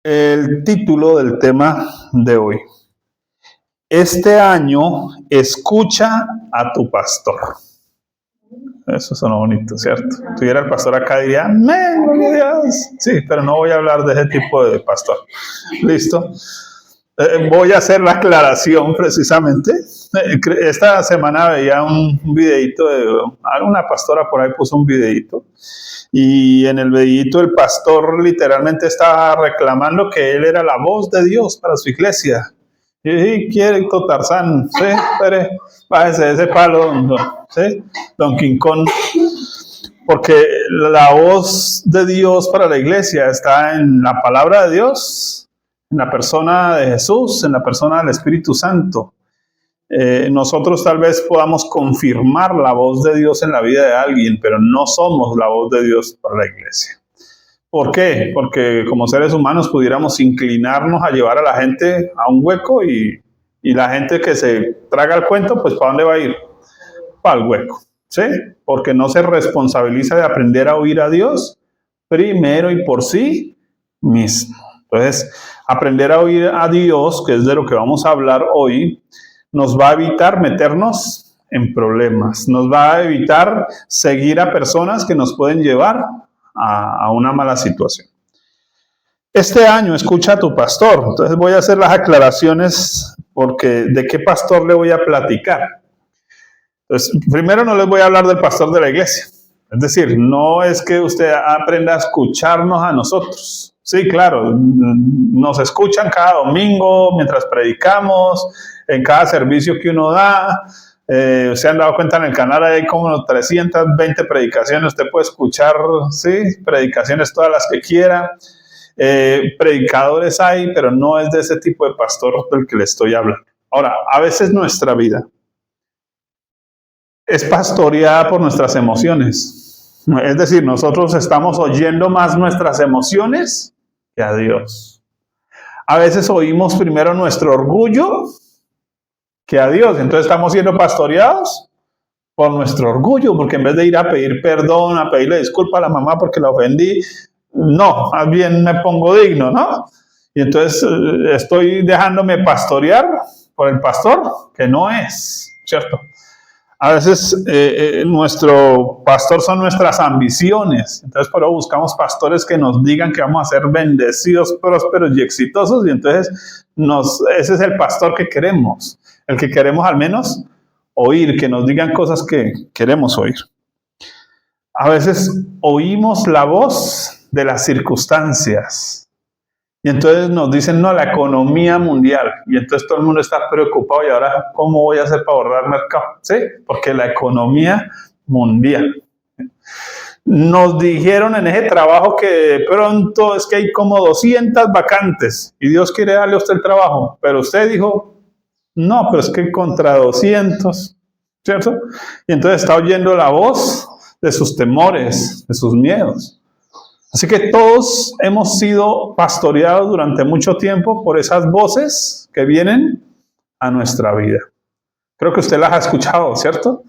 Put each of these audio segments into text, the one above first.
El título del tema de hoy. Este año, escucha a tu pastor. Eso suena bonito, ¿cierto? Si tuviera el pastor acá diría, amén, gloria a Dios. Sí, pero no voy a hablar de ese tipo de pastor. ¿Listo? Voy a hacer la aclaración precisamente. Esta semana veía un videito de alguna pastora por ahí puso un videito. Y en el videito el pastor literalmente estaba reclamando que él era la voz de Dios para su iglesia. Y quiere Tarzán, ¿sí? Espere, bájese de ese palo, ¿sí? Don King Kong. Porque la voz de Dios para la iglesia está en la palabra de Dios, en la persona de Jesús, en la persona del Espíritu Santo. Nosotros tal vez podamos confirmar la voz de Dios en la vida de alguien, pero no somos la voz de Dios para la iglesia. ¿Por qué? Porque como seres humanos pudiéramos inclinarnos a llevar a la gente a un hueco y la gente que se traga el cuento, pues ¿para dónde va a ir? Para el hueco, ¿sí? Porque no se responsabiliza de aprender a oír a Dios primero y por sí mismo. Entonces, aprender a oír a Dios, que es de lo que vamos a hablar hoy, nos va a evitar meternos en problemas, nos va a evitar seguir a personas que nos pueden llevar a una mala situación. Este año escucha a tu pastor. Entonces voy a hacer las aclaraciones porque de qué pastor le voy a platicar. Entonces, primero no les voy a hablar del pastor de la iglesia. Es decir, no es que usted aprenda a escucharnos a nosotros. Sí, claro, nos escuchan cada domingo mientras predicamos, en cada servicio que uno da. Se han dado cuenta en el canal, hay como 320 predicaciones. Usted puede escuchar, sí, predicaciones todas las que quiera. Predicadores hay, pero no es de ese tipo de pastor del que le estoy hablando. Ahora, a veces nuestra vida es pastoreada por nuestras emociones. Es decir, nosotros estamos oyendo más nuestras emociones que a Dios. A veces oímos primero nuestro orgullo que a Dios. Entonces estamos siendo pastoreados por nuestro orgullo, porque en vez de ir a pedir perdón, a pedirle disculpa a la mamá porque la ofendí, no, más bien me pongo digno, ¿no? Y entonces estoy dejándome pastorear por el pastor, que no es, ¿cierto? A veces nuestro pastor son nuestras ambiciones. Entonces, por eso buscamos pastores que nos digan que vamos a ser bendecidos, prósperos y exitosos. Y entonces, ese es el pastor que queremos. El que queremos al menos oír, que nos digan cosas que queremos oír. A veces oímos la voz de las circunstancias. Y entonces nos dicen, no, la economía mundial. Y entonces todo el mundo está preocupado. ¿Y ahora cómo voy a hacer para ahorrar mercado? ¿Sí? Porque la economía mundial. Nos dijeron en ese trabajo que de pronto es que hay como 200 vacantes. Y Dios quiere darle a usted el trabajo. Pero usted dijo, no, pero es que contra 200. ¿Cierto? Y entonces está oyendo la voz de sus temores, de sus miedos. Así que todos hemos sido pastoreados durante mucho tiempo por esas voces que vienen a nuestra vida. Creo que usted las ha escuchado, ¿cierto?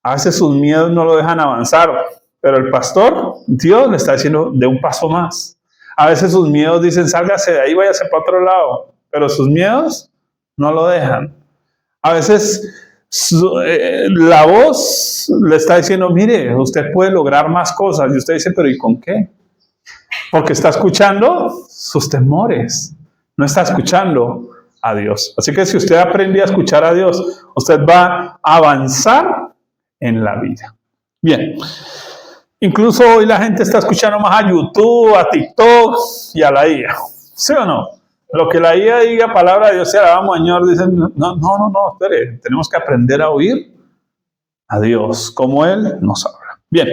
A veces sus miedos no lo dejan avanzar, pero el pastor, Dios, le está diciendo de un paso más. A veces sus miedos dicen, sálgase de ahí, váyase para otro lado, pero sus miedos no lo dejan. A veces la voz le está diciendo, mire, usted puede lograr más cosas. Y usted dice, pero ¿y con qué? Porque está escuchando sus temores, no está escuchando a Dios. Así que si usted aprende a escuchar a Dios, usted va a avanzar en la vida. Bien, incluso hoy la gente está escuchando más a YouTube, a TikTok y a la IA. ¿Sí o no? Lo que la IA diga, palabra de Dios, se la vamos, Señor, dicen, no, espere, tenemos que aprender a oír a Dios, como Él nos habla. Bien.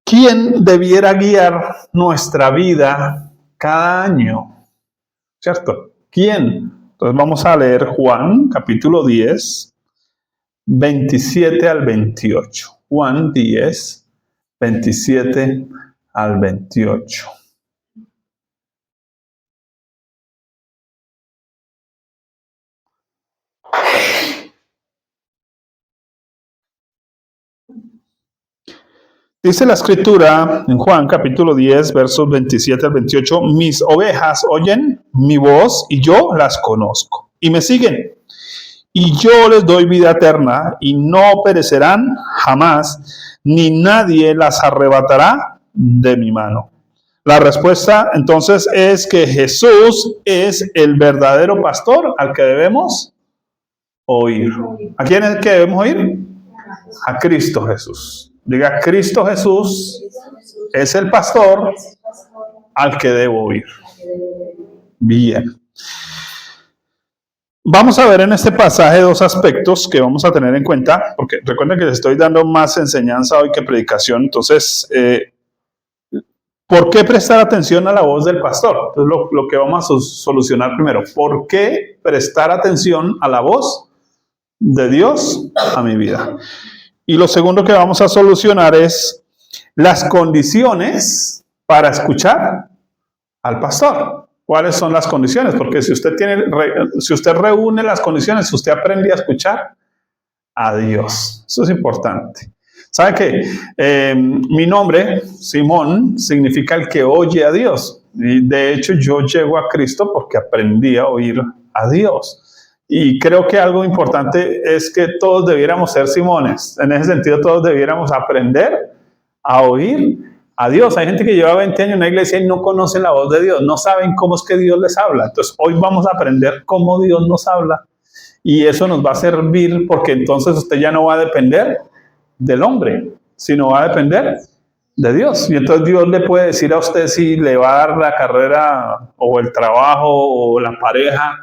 ¿Quién debiera guiar nuestra vida cada año? ¿Cierto? ¿Quién? Entonces vamos a leer Juan, capítulo 10, 27 al 28. Juan 10, 27 al 28. Dice la escritura en Juan capítulo 10, versos 27 al 28, mis ovejas oyen mi voz y yo las conozco y me siguen. Y yo les doy vida eterna y no perecerán jamás, ni nadie las arrebatará de mi mano. La respuesta entonces es que Jesús es el verdadero pastor al que debemos oír. ¿A quién es el que debemos oír? A Cristo Jesús. Diga, Cristo Jesús es el pastor al que debo oír. Bien. Vamos a ver en este pasaje dos aspectos que vamos a tener en cuenta, porque recuerden que les estoy dando más enseñanza hoy que predicación. Entonces, ¿por qué prestar atención a la voz del pastor? Entonces, lo que vamos a solucionar primero. ¿Por qué prestar atención a la voz de Dios a mi vida? Y lo segundo que vamos a solucionar es las condiciones para escuchar al pastor. ¿Cuáles son las condiciones? Porque si usted reúne las condiciones, usted aprende a escuchar a Dios. Eso es importante. ¿Sabe qué? Mi nombre, Simón, significa el que oye a Dios. Y de hecho yo llego a Cristo porque aprendí a oír a Dios. Y creo que algo importante es que todos debiéramos ser Simones. En ese sentido, todos debiéramos aprender a oír a Dios. Hay gente que lleva 20 años en la iglesia y no conocen la voz de Dios. No saben cómo es que Dios les habla. Entonces, hoy vamos a aprender cómo Dios nos habla. Y eso nos va a servir porque entonces usted ya no va a depender del hombre, sino va a depender de Dios. Y entonces Dios le puede decir a usted si le va a dar la carrera o el trabajo o la pareja.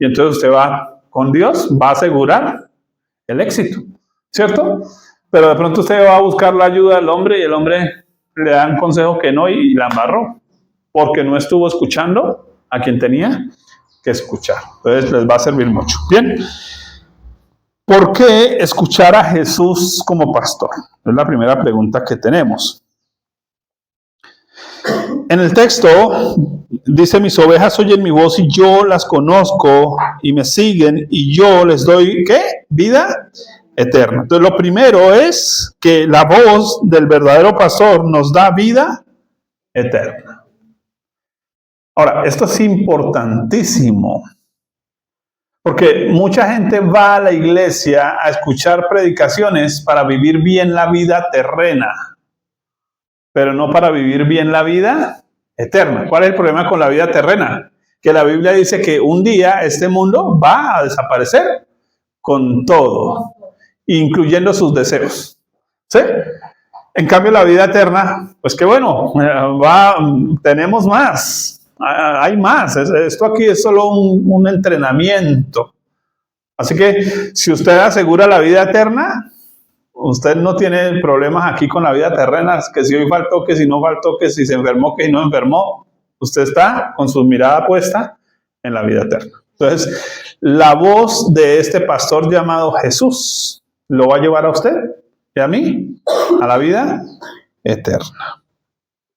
Y entonces usted va con Dios, va a asegurar el éxito, ¿cierto? Pero de pronto usted va a buscar la ayuda del hombre y el hombre le da un consejo que no y la embarró, porque no estuvo escuchando a quien tenía que escuchar. Entonces les va a servir mucho. Bien, ¿por qué escuchar a Jesús como pastor? Es la primera pregunta que tenemos. En el texto dice, mis ovejas oyen mi voz y yo las conozco y me siguen y yo les doy, ¿qué? Vida eterna. Entonces lo primero es que la voz del verdadero pastor nos da vida eterna. Ahora, esto es importantísimo, porque mucha gente va a la iglesia a escuchar predicaciones para vivir bien la vida terrena, pero no para vivir bien la vida eterna. ¿Cuál es el problema con la vida terrena? Que la Biblia dice que un día este mundo va a desaparecer con todo, incluyendo sus deseos. ¿Sí? En cambio, la vida eterna, pues qué bueno, tenemos más, hay más. Esto aquí es solo un entrenamiento. Así que si usted asegura la vida eterna, usted no tiene problemas aquí con la vida terrena, que si hoy faltó, que si no faltó, que si se enfermó, que si no enfermó. Usted está con su mirada puesta en la vida eterna. Entonces, la voz de este pastor llamado Jesús lo va a llevar a usted y a mí a la vida eterna.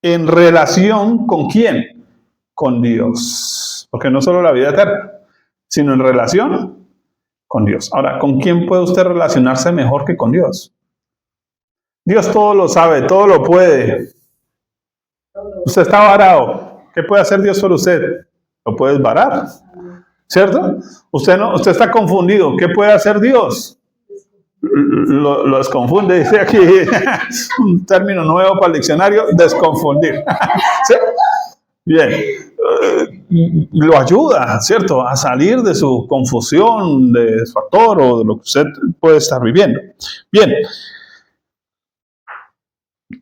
¿En relación con quién? Con Dios. Porque no solo la vida eterna, sino en relación con Dios. Ahora, ¿con quién puede usted relacionarse mejor que con Dios? Dios todo lo sabe, todo lo puede. Usted está varado. ¿Qué puede hacer Dios por usted? Lo puede varar, ¿cierto? Usted está confundido. ¿Qué puede hacer Dios? Lo desconfunde, dice aquí un término nuevo para el diccionario, desconfundir. ¿Sí? Bien, lo ayuda, ¿cierto?, a salir de su confusión, de su atoro, de lo que usted puede estar viviendo. Bien,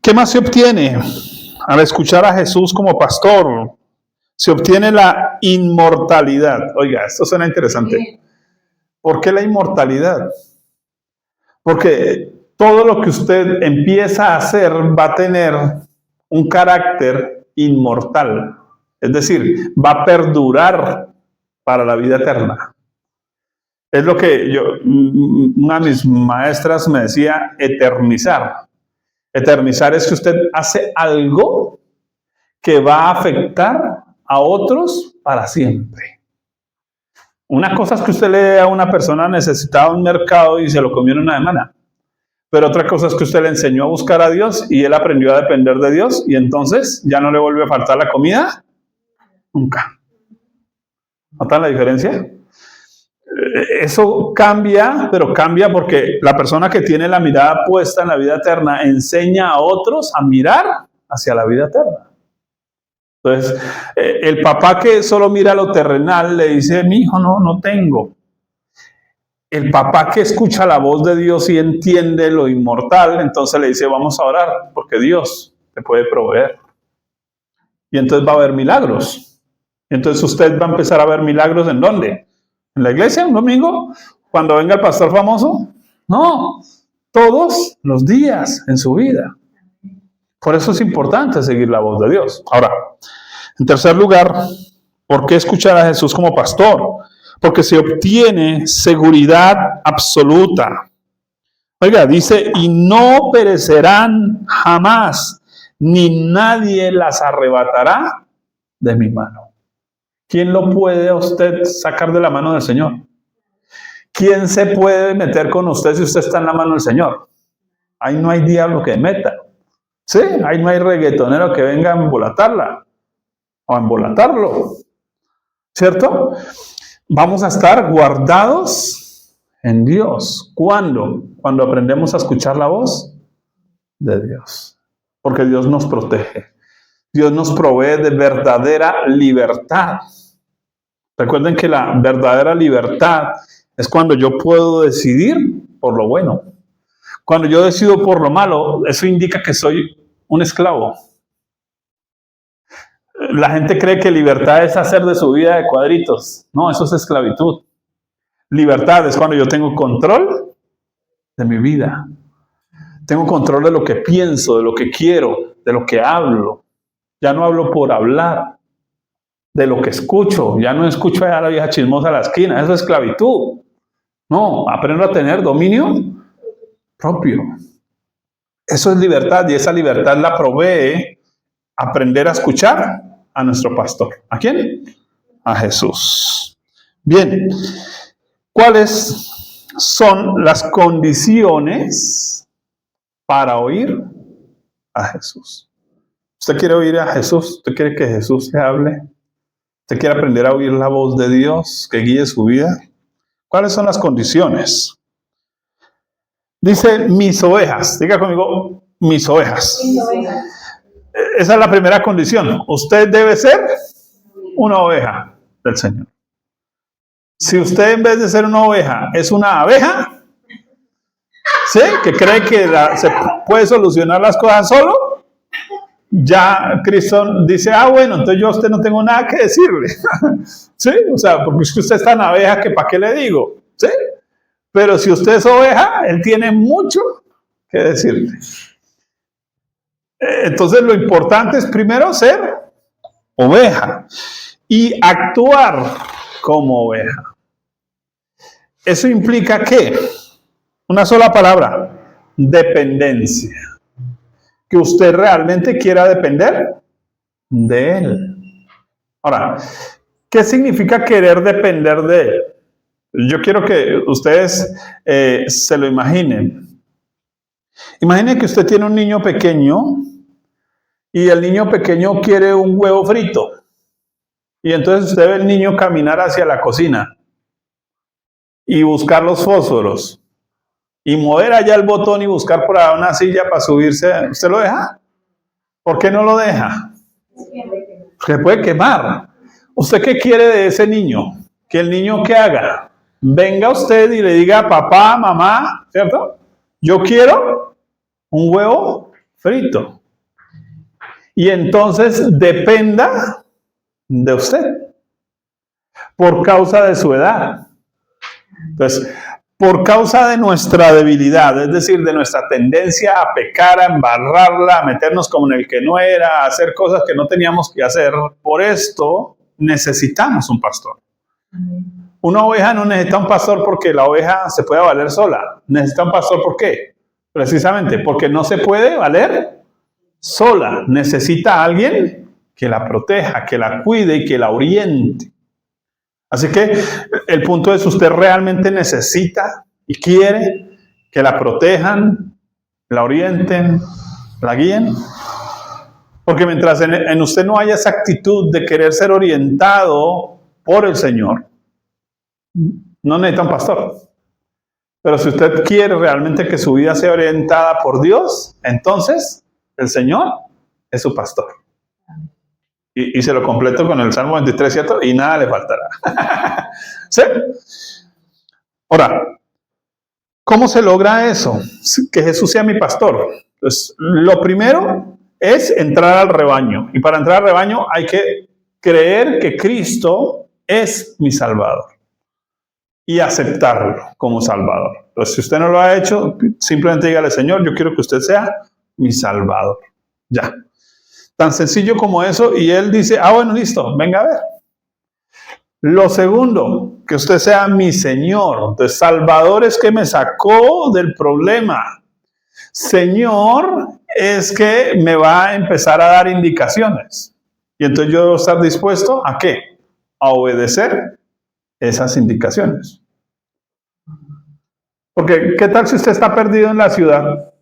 ¿qué más se obtiene al escuchar a Jesús como pastor? Se obtiene la inmortalidad. Oiga, esto suena interesante. ¿Por qué la inmortalidad? Porque todo lo que usted empieza a hacer va a tener un carácter inmortal. Es decir, va a perdurar para la vida eterna. Es lo que una de mis maestras me decía, eternizar. Eternizar es que usted hace algo que va a afectar a otros para siempre. Una cosa es que usted le dé a una persona necesitada un mercado y se lo comió en una semana. Pero otra cosa es que usted le enseñó a buscar a Dios y él aprendió a depender de Dios y entonces ya no le vuelve a faltar la comida nunca. ¿Notan la diferencia? Eso cambia, pero cambia porque la persona que tiene la mirada puesta en la vida eterna enseña a otros a mirar hacia la vida eterna. Entonces, el papá que solo mira lo terrenal le dice, mi hijo, no tengo. El papá que escucha la voz de Dios y entiende lo inmortal, entonces le dice, vamos a orar, porque Dios te puede proveer. Y entonces va a haber milagros. Entonces usted va a empezar a ver milagros, ¿en dónde? ¿En la iglesia un domingo? ¿Cuando venga el pastor famoso? No, todos los días en su vida. Por eso es importante seguir la voz de Dios. Ahora, en tercer lugar, ¿por qué escuchar a Jesús como pastor? Porque se obtiene seguridad absoluta. Oiga, dice, y no perecerán jamás, ni nadie las arrebatará de mi mano. ¿Quién lo puede a usted sacar de la mano del Señor? ¿Quién se puede meter con usted si usted está en la mano del Señor? Ahí no hay diablo que meta. Sí, ahí no hay reggaetonero que venga a embolatarla o a embolatarlo. ¿Cierto? Vamos a estar guardados en Dios. ¿Cuándo? Cuando aprendemos a escuchar la voz de Dios. Porque Dios nos protege. Dios nos provee de verdadera libertad. Recuerden que la verdadera libertad es cuando yo puedo decidir por lo bueno. Cuando yo decido por lo malo, eso indica que soy un esclavo. La gente cree que libertad es hacer de su vida de cuadritos. No, eso es esclavitud. Libertad es cuando yo tengo control de mi vida. Tengo control de lo que pienso, de lo que quiero, de lo que hablo. Ya no hablo por hablar, de lo que escucho. Ya no escucho a la vieja chismosa a la esquina. Eso es esclavitud. No, aprendo a tener dominio propio. Eso es libertad y esa libertad la provee aprender a escuchar a nuestro pastor. ¿A quién? A Jesús. Bien, ¿cuáles son las condiciones para oír a Jesús? ¿Usted quiere oír a Jesús? ¿Usted quiere que Jesús le hable? ¿Usted quiere aprender a oír la voz de Dios que guíe su vida? ¿Cuáles son las condiciones? Dice, mis ovejas. Diga conmigo, mis ovejas. Mis ovejas. Esa es la primera condición. Usted debe ser una oveja del Señor. Si usted en vez de ser una oveja es una abeja, ¿sí? Que cree que se puede solucionar las cosas solo, ya Cristo dice, bueno, entonces yo a usted no tengo nada que decirle. ¿Sí? O sea, porque es que usted es tan abeja que ¿para qué le digo? ¿Sí? Pero si usted es oveja, Él tiene mucho que decirle. Entonces lo importante es primero ser oveja y actuar como oveja. Eso implica ¿qué? Una sola palabra, dependencia. Que usted realmente quiera depender de Él. Ahora, ¿qué significa querer depender de Él? Yo quiero que ustedes se lo imaginen. Imaginen que usted tiene un niño pequeño y el niño pequeño quiere un huevo frito. Y entonces usted ve al niño caminar hacia la cocina y buscar los fósforos y mover allá el botón y buscar por ahí una silla para subirse. ¿Usted lo deja? ¿Por qué no lo deja? Se puede quemar. ¿Usted qué quiere de ese niño? Que el niño ¿qué haga? Venga usted y le diga papá, mamá, ¿cierto? Yo quiero un huevo frito. Y entonces dependa de usted por causa de su edad. Entonces, por causa de nuestra debilidad, es decir, de nuestra tendencia a pecar, a embarrarla, a meternos como en el que no era, a hacer cosas que no teníamos que hacer, por esto necesitamos un pastor. Una oveja no necesita un pastor porque la oveja se puede valer sola. Necesita un pastor, ¿por qué? Precisamente porque no se puede valer sola. Necesita a alguien que la proteja, que la cuide y que la oriente. Así que el punto es, usted realmente necesita y quiere que la protejan, la orienten, la guíen. Porque mientras en usted no haya esa actitud de querer ser orientado por el Señor, no necesita un pastor. Pero si usted quiere realmente que su vida sea orientada por Dios, entonces el Señor es su pastor. Y se lo completo con el Salmo 23, ¿cierto? Y nada le faltará. ¿Sí? Ahora, ¿cómo se logra eso? Que Jesús sea mi pastor. Pues lo primero es entrar al rebaño. Y para entrar al rebaño hay que creer que Cristo es mi Salvador y aceptarlo como Salvador. Entonces, si usted no lo ha hecho, simplemente dígale, Señor, yo quiero que usted sea mi Salvador. Ya. Tan sencillo como eso. Y Él dice, bueno, listo, venga a ver. Lo segundo, que usted sea mi Señor. Entonces, Salvador es que me sacó del problema. Señor es que me va a empezar a dar indicaciones. Y entonces yo debo estar dispuesto ¿a qué? A obedecer esas indicaciones. Porque, ¿qué tal si usted está perdido en la ciudad?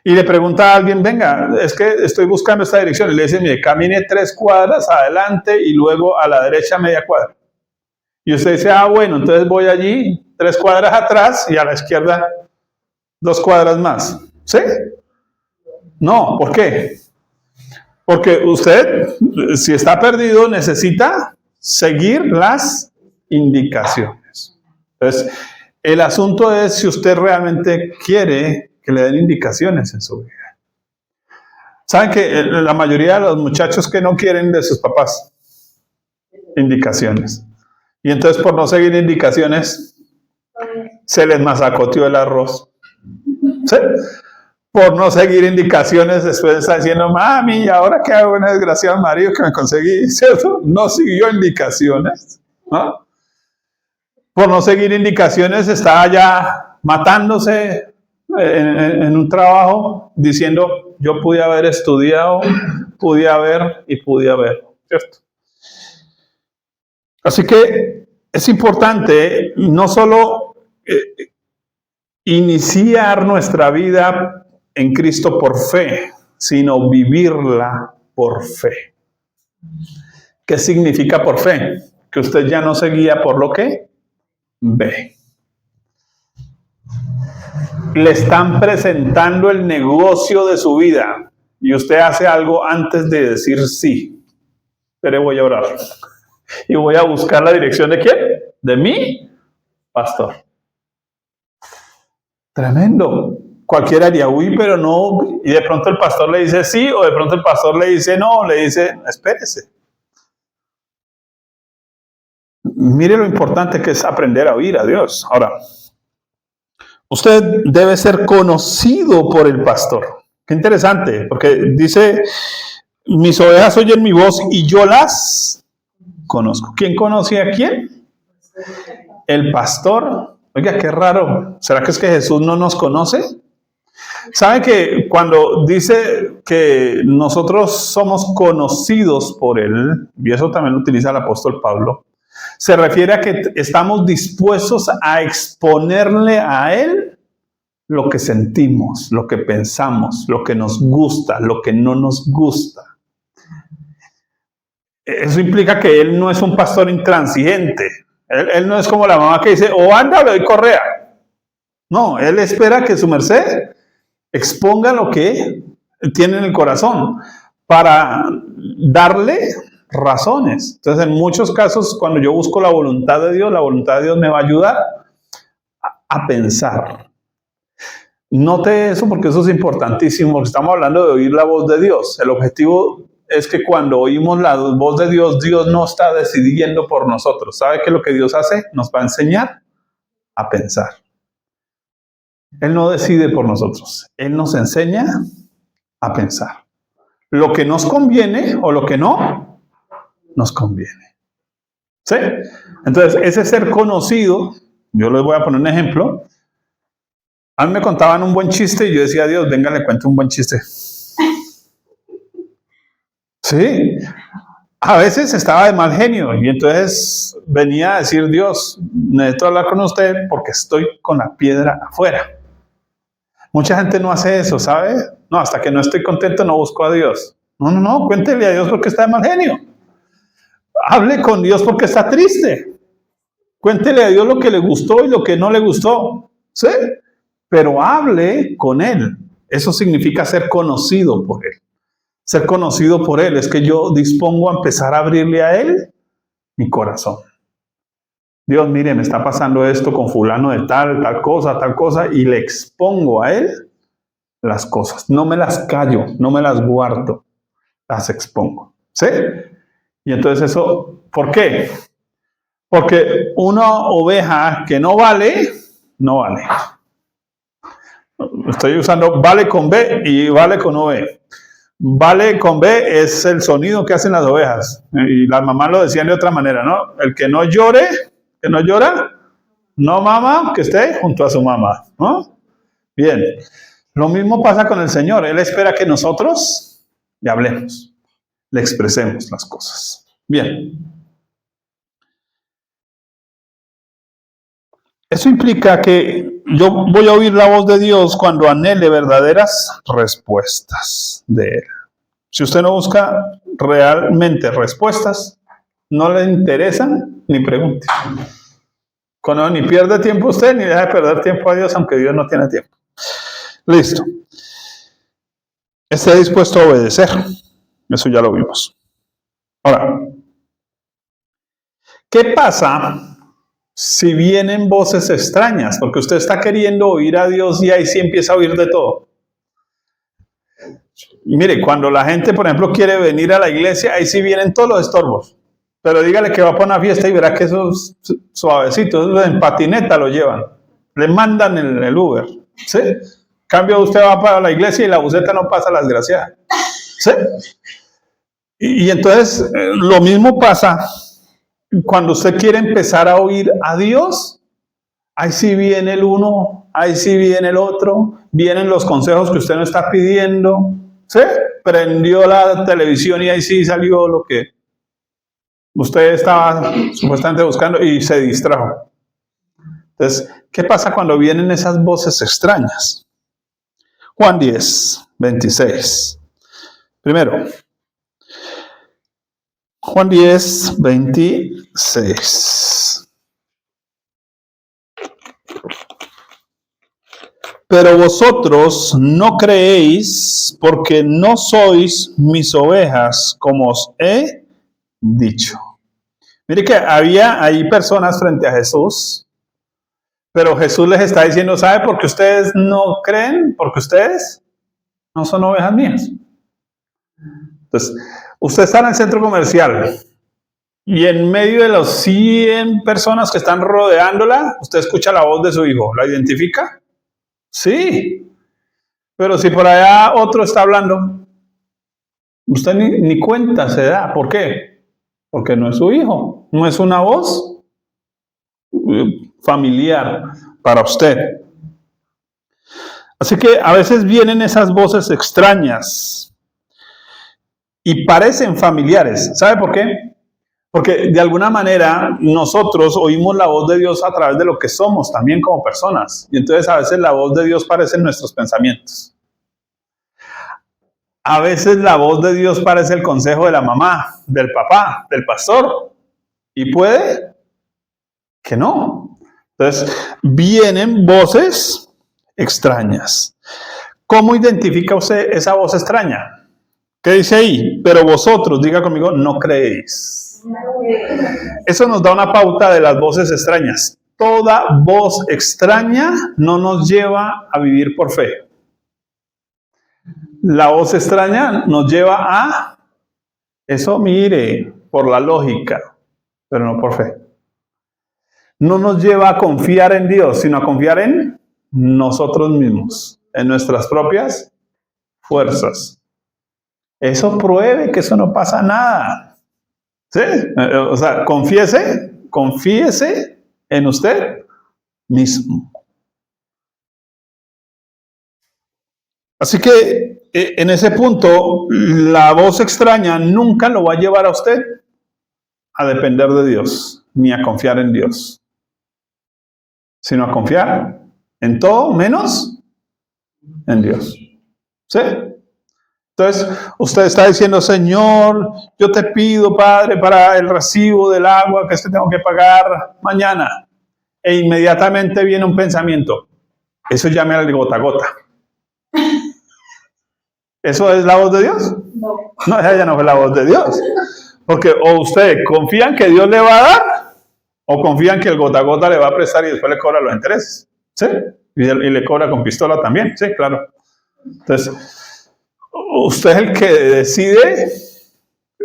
Y le pregunta a alguien, venga, es que estoy buscando esta dirección. Y le dice, mire, camine 3 cuadras adelante y luego a la derecha media cuadra. Y usted dice, bueno, entonces voy allí 3 cuadras atrás y a la izquierda 2 cuadras más. ¿Sí? No, ¿por qué? Porque usted, si está perdido, necesita seguir las indicaciones. Entonces, el asunto es si usted realmente quiere que le den indicaciones en su vida. ¿Saben que la mayoría de los muchachos que no quieren de sus papás? Indicaciones. Y entonces por no seguir indicaciones, se les masacoteó el arroz. ¿Sí? Por no seguir indicaciones, después está diciendo, mami, ¿y ahora qué hago? Un desgraciado marido que me conseguí, ¿cierto? No siguió indicaciones, ¿no? Por no seguir indicaciones, está ya matándose en un trabajo, diciendo, yo pude haber estudiado, pude haber, ¿cierto? Así que es importante no solo iniciar nuestra vida en Cristo por fe, sino vivirla por fe. ¿Qué significa por fe? Que usted ya no se guía por lo que ve. Le están presentando el negocio de su vida y usted hace algo antes de decir sí. Pero voy a orar. Y voy a buscar la dirección de ¿quién? De mi pastor. Tremendo. Cualquiera diría, pero no. Y de pronto el pastor le dice sí, o de pronto el pastor le dice no, le dice, espérese. Mire lo importante que es aprender a oír a Dios. Ahora, usted debe ser conocido por el pastor. Qué interesante, porque dice, mis ovejas oyen mi voz y yo las conozco. ¿Quién conoce a quién? El pastor. Oiga, qué raro. ¿Será que es que Jesús no nos conoce? ¿Sabe que cuando dice que nosotros somos conocidos por Él, y eso también lo utiliza el apóstol Pablo, se refiere a que estamos dispuestos a exponerle a Él lo que sentimos, lo que pensamos, lo que nos gusta, lo que no nos gusta. Eso implica que Él no es un pastor intransigente. Él no es como la mamá que dice, o anda o le doy correa. No, Él espera que su merced exponga lo que tiene en el corazón para darle razones. Entonces, en muchos casos, cuando yo busco la voluntad de Dios me va a ayudar a pensar. Note eso porque eso es importantísimo, porque estamos hablando de oír la voz de Dios. El objetivo es que cuando oímos la voz de Dios, Dios no está decidiendo por nosotros. ¿Sabe qué es lo que Dios hace? Nos va a enseñar a pensar. Él no decide por nosotros. Él nos enseña a pensar. Lo que nos conviene o lo que no nos conviene. ¿Sí? Entonces, ese ser conocido, yo les voy a poner un ejemplo. A mí me contaban un buen chiste y yo decía, Dios, venga, le cuento un buen chiste. Sí. A veces estaba de mal genio y entonces venía a decir, Dios, necesito hablar con usted porque estoy con la piedra afuera. Mucha gente no hace eso, ¿sabe? No, hasta que no estoy contento no busco a Dios. No, cuéntele a Dios porque está de mal genio. Hable con Dios porque está triste. Cuéntele a Dios lo que le gustó y lo que no le gustó. ¿Sí? Pero hable con Él. Eso significa ser conocido por Él. Ser conocido por Él es que yo dispongo a empezar a abrirle a Él mi corazón. Dios, mire, me está pasando esto con fulano de tal cosa, y le expongo a Él las cosas. No me las callo, no me las guardo, las expongo. ¿Sí? Y entonces eso, ¿por qué? Porque una oveja que no vale, no vale. Estoy usando vale con B y vale con OV. Vale con B es el sonido que hacen las ovejas. Y las mamás lo decían de otra manera, ¿no? El que no llore, que no llora, no mama, que esté junto a su mamá, ¿no? Bien. Lo mismo pasa con el Señor. Él espera que nosotros le hablemos, le expresemos las cosas. Bien. Eso implica que yo voy a oír la voz de Dios cuando anhele verdaderas respuestas de Él. Si usted no busca realmente respuestas, no le interesan, ni pregunte. Cuando ni pierde tiempo usted, ni deja de perder tiempo a Dios, aunque Dios no tiene tiempo. Listo. Esté dispuesto a obedecer. Eso ya lo vimos. Ahora, ¿qué pasa si vienen voces extrañas? Porque usted está queriendo oír a Dios y ahí sí empieza a oír de todo. Mire, cuando la gente, por ejemplo, quiere venir a la iglesia, ahí sí vienen todos los estorbos. Pero dígale que va para una fiesta y verá que esos suavecitos, en patineta lo llevan. Le mandan el Uber. ¿Sí? En cambio, usted va para la iglesia y la buseta no pasa la desgraciada. ¿Sí? Y entonces, lo mismo pasa cuando usted quiere empezar a oír a Dios. Ahí sí viene el uno, ahí sí viene el otro, vienen los consejos que usted no está pidiendo. ¿Sí? Prendió la televisión y ahí sí salió lo que usted estaba supuestamente buscando y se distrajo. Entonces, ¿qué pasa cuando vienen esas voces extrañas? Juan 10, 26. Primero, Juan 10, 26. Pero vosotros no creéis porque no sois mis ovejas, como os he dicho. Mire que había ahí personas frente a Jesús, pero Jesús les está diciendo, ¿sabe por qué ustedes no creen? Porque ustedes no son ovejas mías. Entonces, usted está en el centro comercial y en medio de los 100 personas que están rodeándola, usted escucha la voz de su hijo. ¿La identifica? Sí. Pero si por allá otro está hablando, usted ni cuenta se da. ¿Por qué? Porque no es su hijo. No es una voz familiar para usted. Así que a veces vienen esas voces extrañas y parecen familiares. ¿Sabe por qué? Porque de alguna manera nosotros oímos la voz de Dios a través de lo que somos también como personas. Y entonces a veces la voz de Dios parece en nuestros pensamientos. A veces la voz de Dios parece el consejo de la mamá, del papá, del pastor. Y puede que no. Entonces vienen voces extrañas. ¿Cómo identifica usted esa voz extraña? ¿Qué dice ahí? Pero vosotros, diga conmigo, no creéis. Eso nos da una pauta de las voces extrañas. Toda voz extraña no nos lleva a vivir por fe. La voz extraña nos lleva a eso, mire, por la lógica, pero no por fe. No nos lleva a confiar en Dios, sino a confiar en nosotros mismos, en nuestras propias fuerzas. Eso pruebe que eso no pasa nada. ¿Sí? O sea, confíese en usted mismo. Así que en ese punto, la voz extraña nunca lo va a llevar a usted a depender de Dios, ni a confiar en Dios, sino a confiar en todo menos en Dios. ¿Sí? Entonces, usted está diciendo, Señor, yo te pido, Padre, para el recibo del agua que tengo que pagar mañana. E inmediatamente viene un pensamiento. Eso llame al gota a gota. ¿Eso es la voz de Dios? No, esa ya no es la voz de Dios. Porque o usted confía en que Dios le va a dar, o confía en que el gota a gota le va a prestar y después le cobra los intereses. ¿Sí? Y le cobra con pistola también. Sí, claro. Entonces, usted es el que decide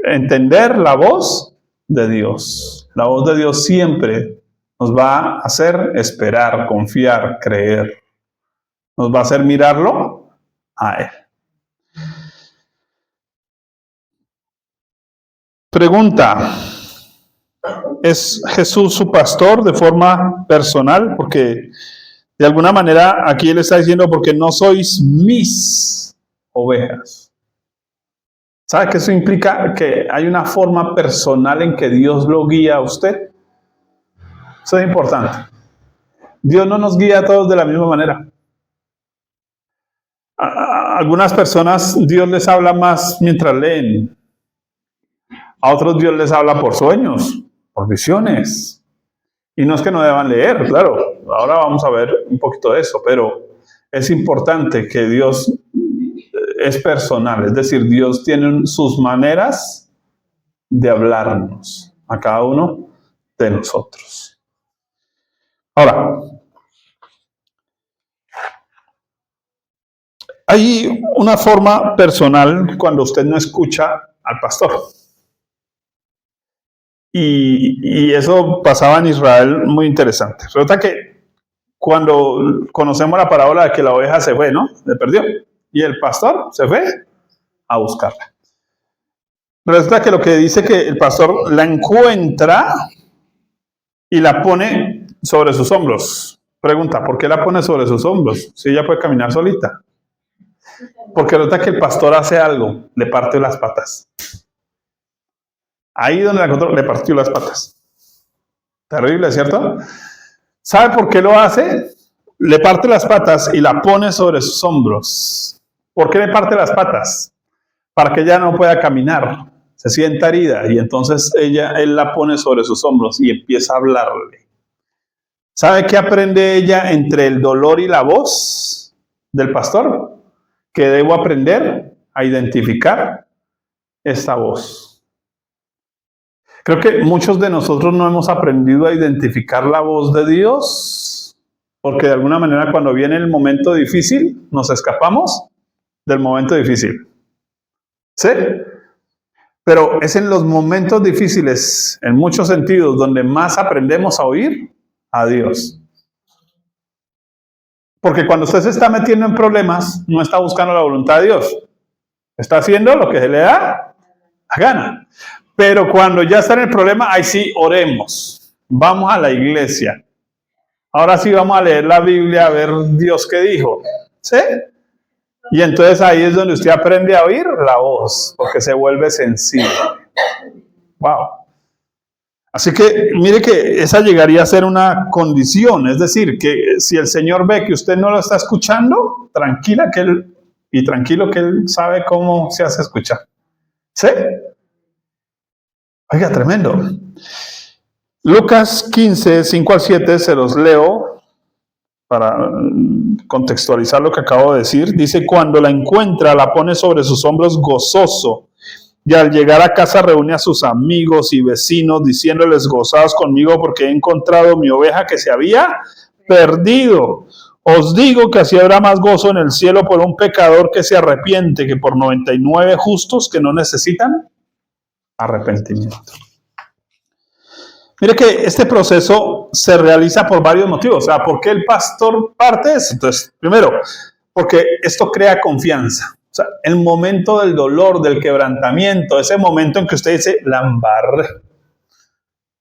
entender la voz de Dios. La voz de Dios siempre nos va a hacer esperar, confiar, creer. Nos va a hacer mirarlo a Él. Pregunta: ¿es Jesús su pastor de forma personal? Porque de alguna manera aquí Él está diciendo, porque no sois mis ovejas. ¿Sabe que eso implica que hay una forma personal en que Dios lo guía a usted? Eso es importante. Dios no nos guía a todos de la misma manera. A algunas personas Dios les habla más mientras leen. A otros Dios les habla por sueños, por visiones. Y no es que no deban leer, claro. Ahora vamos a ver un poquito de eso, pero es importante que Dios es personal. Es decir, Dios tiene sus maneras de hablarnos a cada uno de nosotros. Ahora, hay una forma personal cuando usted no escucha al pastor. Y eso pasaba en Israel muy interesante. Resulta que cuando conocemos la parábola de que la oveja se fue, ¿no? Se perdió. Y el pastor se fue a buscarla. Resulta que lo que dice que el pastor la encuentra y la pone sobre sus hombros. Pregunta, ¿por qué la pone sobre sus hombros? Si ella puede caminar solita. Porque resulta que el pastor hace algo, le parte las patas. Ahí donde la encontró, le partió las patas. Terrible, ¿cierto? ¿Sabe por qué lo hace? Le parte las patas y la pone sobre sus hombros. ¿Por qué le parte las patas? Para que ella no pueda caminar, se sienta herida y entonces él la pone sobre sus hombros y empieza a hablarle. ¿Sabe qué aprende ella entre el dolor y la voz del pastor? Que debo aprender a identificar esta voz. Creo que muchos de nosotros no hemos aprendido a identificar la voz de Dios, porque de alguna manera cuando viene el momento difícil, nos escapamos del momento difícil. ¿Sí? Pero es en los momentos difíciles, en muchos sentidos, donde más aprendemos a oír a Dios. Porque cuando usted se está metiendo en problemas, no está buscando la voluntad de Dios. Está haciendo lo que se le da la gana. Pero cuando ya está en el problema, ahí sí, oremos. Vamos a la iglesia. Ahora sí vamos a leer la Biblia, a ver Dios qué dijo. ¿Sí? Y entonces ahí es donde usted aprende a oír la voz, porque se vuelve sensible. Wow. Así que mire que esa llegaría a ser una condición. Es decir, que si el Señor ve que usted no lo está escuchando, tranquilo que Él sabe cómo se hace escuchar. ¿Sí? Oiga, tremendo. Lucas 15, 5 al 7, se los leo para contextualizar lo que acabo de decir. Dice, cuando la encuentra, la pone sobre sus hombros gozoso. Y al llegar a casa reúne a sus amigos y vecinos, diciéndoles, gozaos conmigo porque he encontrado mi oveja que se había perdido. Os digo que así habrá más gozo en el cielo por un pecador que se arrepiente que por 99 justos que no necesitan arrepentimiento. Mire que este proceso se realiza por varios motivos. O sea, ¿por qué el pastor parte eso? Entonces, primero, porque esto crea confianza. O sea, el momento del dolor, del quebrantamiento, ese momento en que usted dice, la embarré.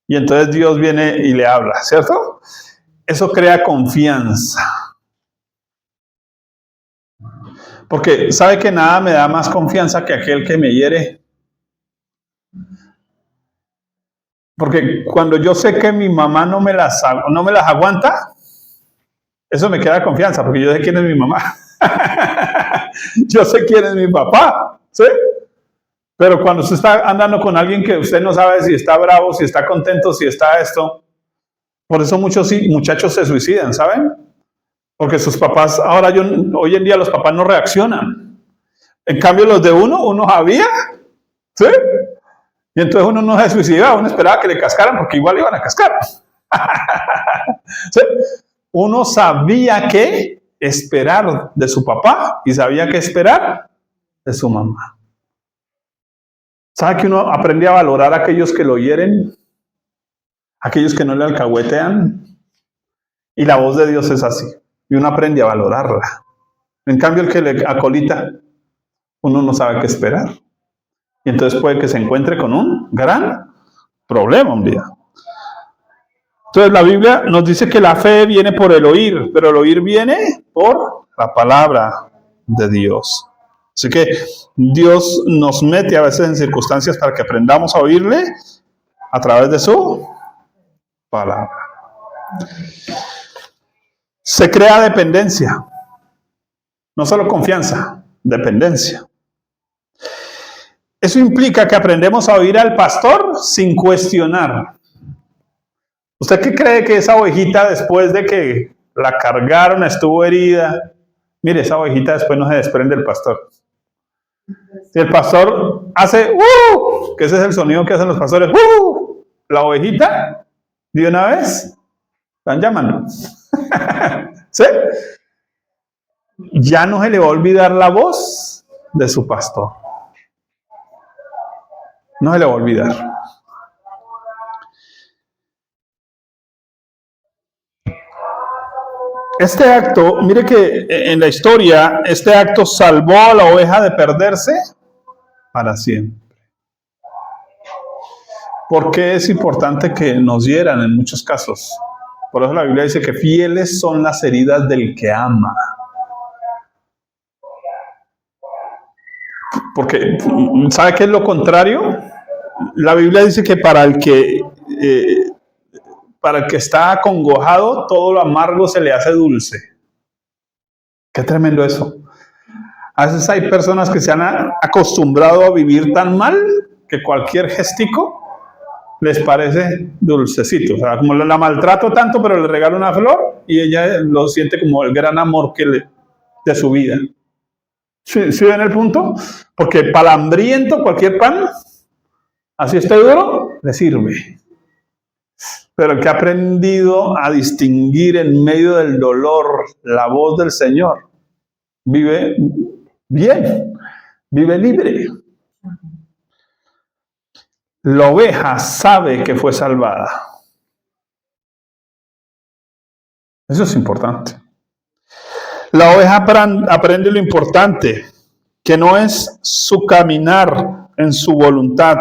Y entonces Dios viene y le habla, ¿cierto? Eso crea confianza. Porque sabe que nada me da más confianza que aquel que me hiere. Porque cuando yo sé que mi mamá no me las aguanta, eso me queda confianza, porque yo sé quién es mi mamá. Yo sé quién es mi papá, ¿sí? Pero cuando usted está andando con alguien que usted no sabe si está bravo, si está contento, si está esto, por eso muchos muchachos se suicidan, ¿saben? Porque sus papás, hoy en día los papás no reaccionan. En cambio los de uno sabía, ¿sí? Y entonces uno no se suicidaba, uno esperaba que le cascaran porque igual iban a cascar. ¿Sí? Uno sabía qué esperar de su papá y sabía qué esperar de su mamá. ¿Sabe que uno aprende a valorar a aquellos que lo hieren? Aquellos que no le alcahuetean. Y la voz de Dios es así. Y uno aprende a valorarla. En cambio, el que le acolita, uno no sabe qué esperar. Y entonces puede que se encuentre con un gran problema un día. Entonces la Biblia nos dice que la fe viene por el oír, pero el oír viene por la palabra de Dios. Así que Dios nos mete a veces en circunstancias para que aprendamos a oírle a través de su palabra. Se crea dependencia, no solo confianza, dependencia. Eso implica que aprendemos a oír al pastor sin cuestionar. ¿Usted qué cree que esa ovejita, después de que la cargaron, estuvo herida? Mire, esa ovejita después no se desprende del pastor. Si el pastor hace que ese es el sonido que hacen los pastores, la ovejita, de una vez, están llamando. ¿Sí? Ya no se le va a olvidar la voz de su pastor. No se le va a olvidar. Este acto, mire que en la historia, este acto salvó a la oveja de perderse para siempre. ¿Por qué es importante que nos hieran en muchos casos? Por eso la Biblia dice que fieles son las heridas del que ama. Porque, ¿sabe qué es lo contrario? La Biblia dice que para el que está acongojado, todo lo amargo se le hace dulce. Qué tremendo eso. A veces hay personas que se han acostumbrado a vivir tan mal que cualquier gestico les parece dulcecito. O sea, como la maltrato tanto, pero le regalo una flor y ella lo siente como el gran amor de su vida. ¿Sí ven el punto? Porque para el hambriento cualquier pan, así esté duro, le sirve. Pero el que ha aprendido a distinguir en medio del dolor la voz del Señor, vive bien, vive libre. La oveja sabe que fue salvada. Eso es importante. La oveja aprende lo importante, que no es su caminar en su voluntad,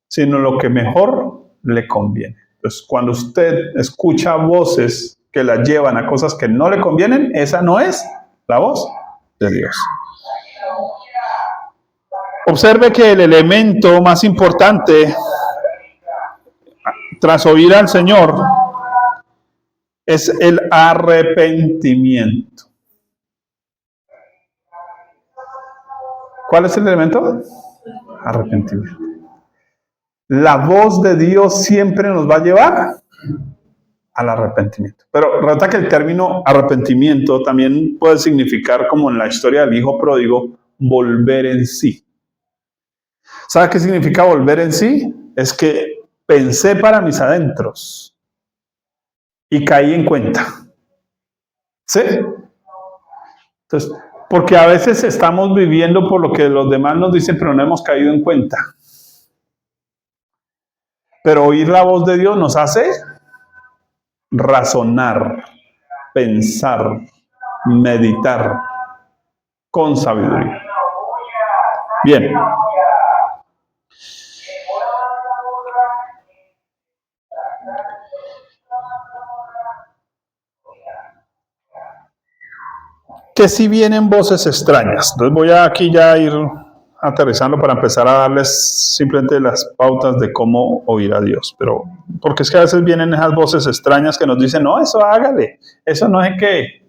sino lo que mejor le conviene. Entonces, cuando usted escucha voces que la llevan a cosas que no le convienen, esa no es la voz de Dios. Observe que el elemento más importante tras oír al Señor es el arrepentimiento. ¿Cuál es el elemento? Arrepentimiento. La voz de Dios siempre nos va a llevar al arrepentimiento. Pero resulta que el término arrepentimiento también puede significar, como en la historia del hijo pródigo, volver en sí. ¿Sabe qué significa volver en sí? Es que pensé para mis adentros y caí en cuenta. ¿Sí? Entonces, porque a veces estamos viviendo por lo que los demás nos dicen, pero no hemos caído en cuenta. Pero oír la voz de Dios nos hace razonar, pensar, meditar con sabiduría. Bien. Que si vienen voces extrañas. Entonces voy a aquí ya ir aterrizando para empezar a darles simplemente las pautas de cómo oír a Dios. Pero porque es que a veces vienen esas voces extrañas que nos dicen, no, eso hágale, eso no es que.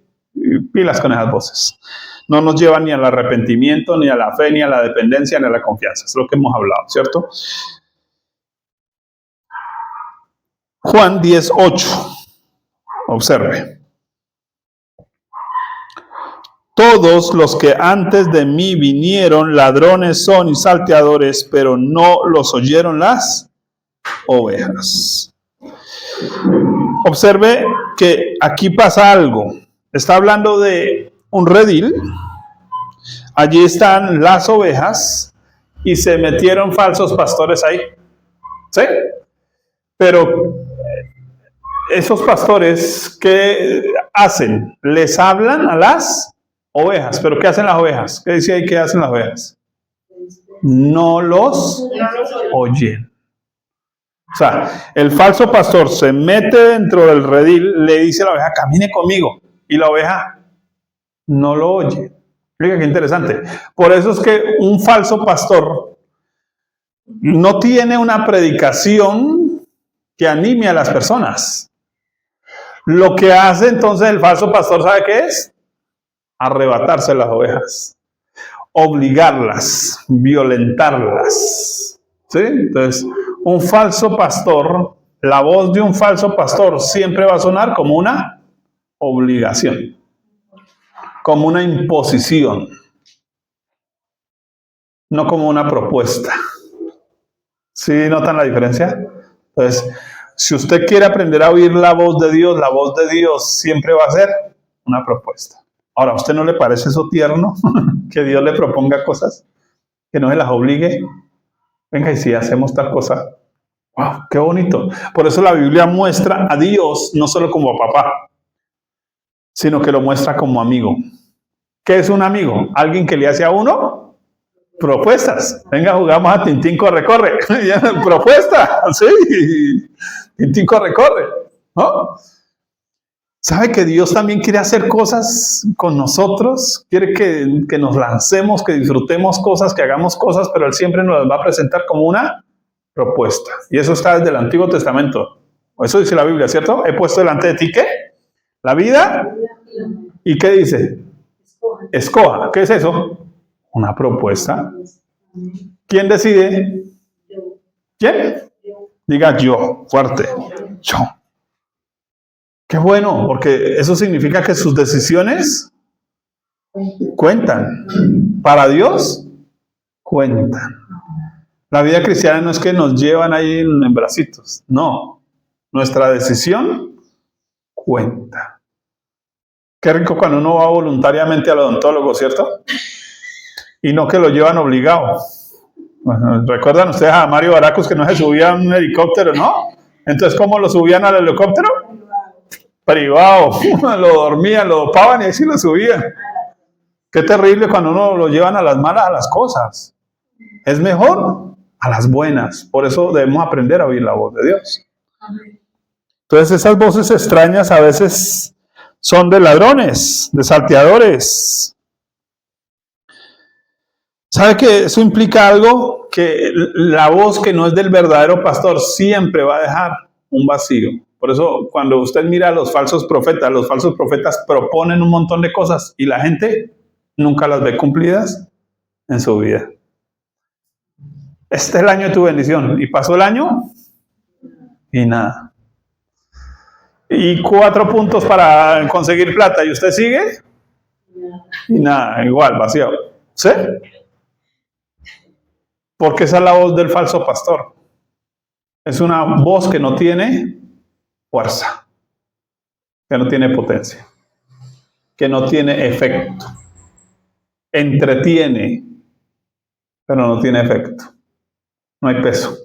Pilas con esas voces. No nos llevan ni al arrepentimiento, ni a la fe, ni a la dependencia, ni a la confianza. Es lo que hemos hablado, ¿cierto? Juan 10:8. Observe. Todos los que antes de mí vinieron, ladrones son y salteadores, pero no los oyeron las ovejas. Observe que aquí pasa algo. Está hablando de un redil. Allí están las ovejas y se metieron falsos pastores ahí. ¿Sí? Pero esos pastores, ¿qué hacen? Les hablan a las ovejas. ¿Pero qué hacen las ovejas? ¿Qué dice ahí que hacen las ovejas? No los oyen. O sea, el falso pastor se mete dentro del redil, le dice a la oveja, camine conmigo. Y la oveja no lo oye. Fíjate qué interesante. Por eso es que un falso pastor no tiene una predicación que anime a las personas. Lo que hace entonces el falso pastor, ¿sabe qué es? Arrebatarse las ovejas, obligarlas, violentarlas. ¿Sí? Entonces, un falso pastor, la voz de un falso pastor siempre va a sonar como una obligación, como una imposición, no como una propuesta. ¿Sí notan la diferencia? Entonces, si usted quiere aprender a oír la voz de Dios siempre va a ser una propuesta. Ahora, ¿a usted no le parece eso tierno? Que Dios le proponga cosas, que no se las obligue. Venga, y si hacemos tal cosa, ¡wow! ¡Qué bonito! Por eso la Biblia muestra a Dios no solo como papá, sino que lo muestra como amigo. ¿Qué es un amigo? Alguien que le hace a uno propuestas. Venga, jugamos a Tintín corre, corre. Propuesta, sí. Tintín corre, corre. ¿No? ¿Sabe que Dios también quiere hacer cosas con nosotros? Quiere que nos lancemos, que disfrutemos cosas, que hagamos cosas, pero Él siempre nos las va a presentar como una propuesta. Y eso está desde el Antiguo Testamento. Eso dice la Biblia, ¿cierto? He puesto delante de ti, ¿qué? La vida. ¿Y qué dice? Escoja. ¿Qué es eso? Una propuesta. ¿Quién decide? ¿Quién? Diga yo, fuerte. Yo. Qué bueno, porque eso significa que sus decisiones cuentan. Para Dios, cuentan. La vida cristiana no es que nos llevan ahí en bracitos. No. Nuestra decisión cuenta. Qué rico cuando uno va voluntariamente al odontólogo, ¿cierto? Y no que lo llevan obligado. Bueno, ¿recuerdan ustedes a Mario Baracus que no se subía a un helicóptero, no? Entonces, ¿cómo lo subían al helicóptero? Privado. Lo dormían, lo dopaban y ahí sí lo subían. Qué terrible cuando uno lo llevan a las malas a las cosas. Es mejor a las buenas. Por eso debemos aprender a oír la voz de Dios. Entonces, esas voces extrañas a veces son de ladrones, de salteadores. ¿Sabe que eso implica algo? Que la voz que no es del verdadero pastor siempre va a dejar un vacío. Por eso, cuando usted mira a los falsos profetas proponen un montón de cosas y la gente nunca las ve cumplidas en su vida. Este es el año de tu bendición. Y pasó el año y nada. Y 4 puntos para conseguir plata. ¿Y usted sigue? Y nada, igual, vacío. ¿Sí? Porque esa es la voz del falso pastor. Es una voz que no tiene fuerza, que no tiene potencia, que no tiene efecto. Entretiene, pero no tiene efecto. No hay peso.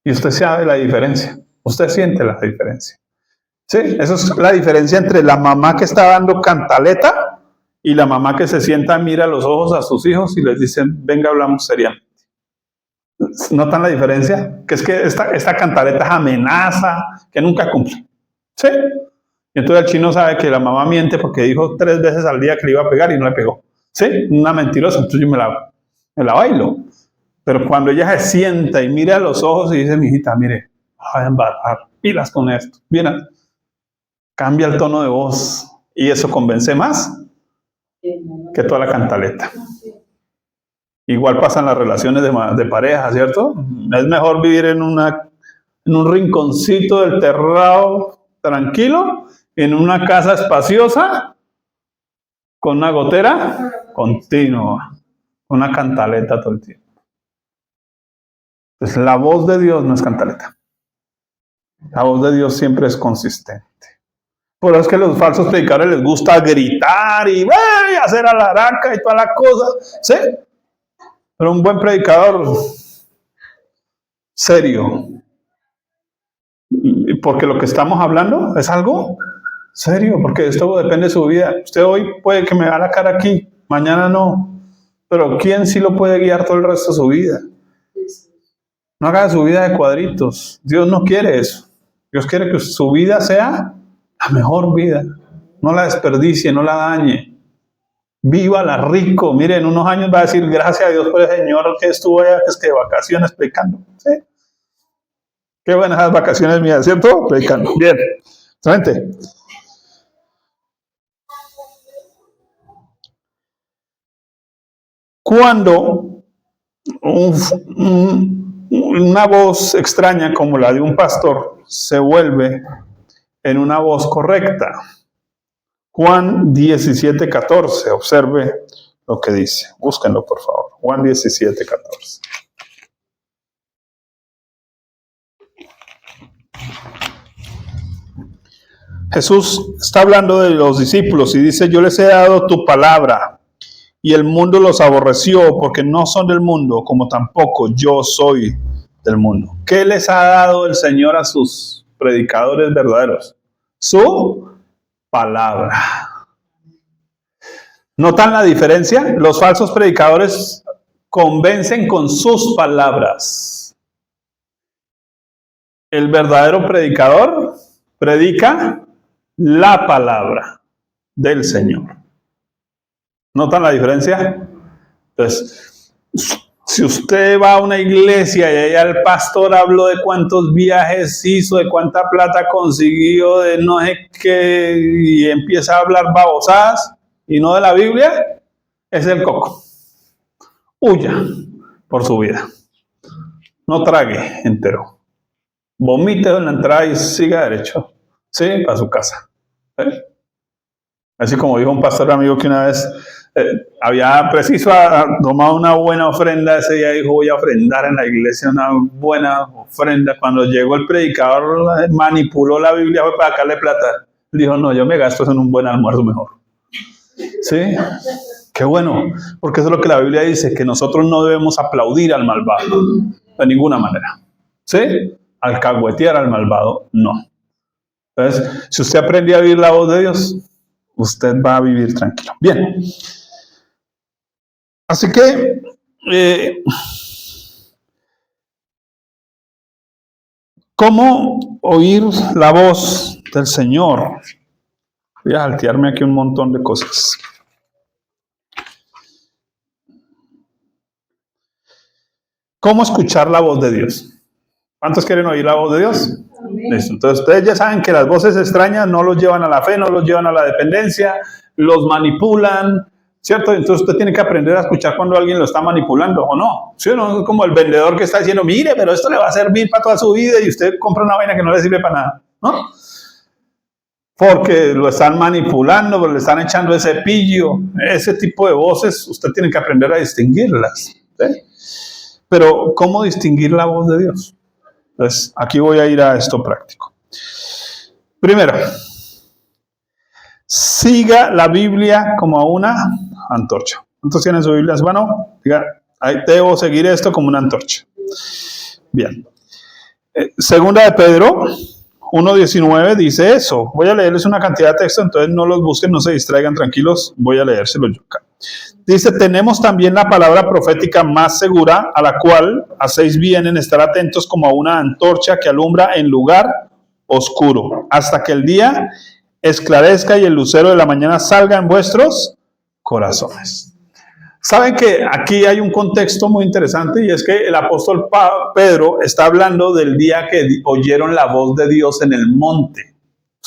Y usted sabe la diferencia. Usted siente la diferencia. Sí, eso es la diferencia entre la mamá que está dando cantaleta y la mamá que se sienta, mira a los ojos a sus hijos y les dice, venga, hablamos seriamente. ¿Notan la diferencia? Que es que esta cantaleta es amenaza, que nunca cumple. ¿Sí? Y entonces el chino sabe que la mamá miente porque dijo 3 veces al día que le iba a pegar y no le pegó. ¿Sí? Una mentirosa, entonces yo me la bailo. Pero cuando ella se sienta y mira a los ojos y dice, mijita, mire, voy a embarrar, pilas con esto. Bien, cambia el tono de voz Y eso convence más que toda la cantaleta. Igual pasan las relaciones de pareja, ¿cierto? Es mejor vivir en un rinconcito del terrado tranquilo, en una casa espaciosa, con una gotera continua, una cantaleta todo el tiempo. Entonces, la voz de Dios no es cantaleta. La voz de Dios siempre es consistente. Por eso es que a los falsos predicadores les gusta gritar y hacer alaraca y toda la cosa, ¿sí? Pero un buen predicador serio, porque lo que estamos hablando es algo serio, porque esto depende de su vida. Usted hoy puede que me vea la cara aquí, mañana no, pero ¿quién sí lo puede guiar todo el resto de su vida? No haga de su vida de cuadritos. Dios no quiere eso. Dios quiere que su vida sea la mejor vida. No la desperdicie, no la dañe. Vívala rico. Mire, en unos años va a decir gracias a Dios por el Señor que estuvo allá, que es que de vacaciones predicando. ¿Sí? Qué buenas esas vacaciones mías, ¿cierto? Predicando. Bien. Excelente. Cuando una voz extraña como la de un pastor se vuelve en una voz correcta. Juan 17:14, observe lo que dice. Búsquenlo, por favor. Juan 17:14. Jesús está hablando de los discípulos y dice, yo les he dado tu palabra y el mundo los aborreció porque no son del mundo, como tampoco yo soy del mundo. ¿Qué les ha dado el Señor a sus predicadores verdaderos? Su palabra. ¿Notan la diferencia? Los falsos predicadores convencen con sus palabras. El verdadero predicador predica la palabra del Señor. ¿Notan la diferencia? Entonces, si usted va a una iglesia y allá el pastor habló de cuántos viajes hizo, de cuánta plata consiguió, de no sé qué, y empieza a hablar babosadas y no de la Biblia, es el coco. Huya por su vida. No trague entero. Vomite en la entrada y siga derecho. Sí, para su casa. ¿Sí? Así como dijo un pastor amigo que una vez había preciso tomado una buena ofrenda ese día, dijo voy a ofrendar en la iglesia una buena ofrenda. Cuando llegó el predicador manipuló la Biblia fue para sacarle plata. Dijo no, yo me gasto eso en un buen almuerzo mejor. ¿Sí? Qué bueno, porque eso es lo que la Biblia dice, que nosotros no debemos aplaudir al malvado de ninguna manera. ¿Sí? Alcahuetear al malvado, no. Entonces, si usted aprende a vivir la voz de Dios, usted va a vivir tranquilo. Bien. Así que, ¿cómo oír la voz del Señor? Voy a saltearme aquí un montón de cosas. ¿Cómo escuchar la voz de Dios? ¿Cuántos quieren oír la voz de Dios? Listo. Entonces, ustedes ya saben que las voces extrañas no los llevan a la fe, no los llevan a la dependencia, los manipulan, ¿cierto? Entonces, usted tiene que aprender a escuchar cuando alguien lo está manipulando o no. ¿Sí o no? Es como el vendedor que está diciendo, mire, pero esto le va a servir para toda su vida y usted compra una vaina que no le sirve para nada, ¿no? Porque lo están manipulando, pero le están echando ese pillo. Ese tipo de voces, usted tiene que aprender a distinguirlas. ¿Sí? Pero, ¿cómo distinguir la voz de Dios? Entonces, aquí voy a ir a esto práctico. Primero, siga la Biblia como una antorcha. ¿Cuántos tienen su Biblia en su mano? Diga, ahí debo seguir esto como una antorcha. Bien. Segunda de Pedro 1:19 dice eso. Voy a leerles una cantidad de textos, entonces no los busquen, no se distraigan, tranquilos. Voy a leérselos yo acá. Dice, tenemos también la palabra profética más segura, a la cual hacéis bien en estar atentos como a una antorcha que alumbra en lugar oscuro, hasta que el día esclarezca y el lucero de la mañana salga en vuestros corazones. Saben que aquí hay un contexto muy interesante y es que el apóstol Pedro está hablando del día que oyeron la voz de Dios en el monte.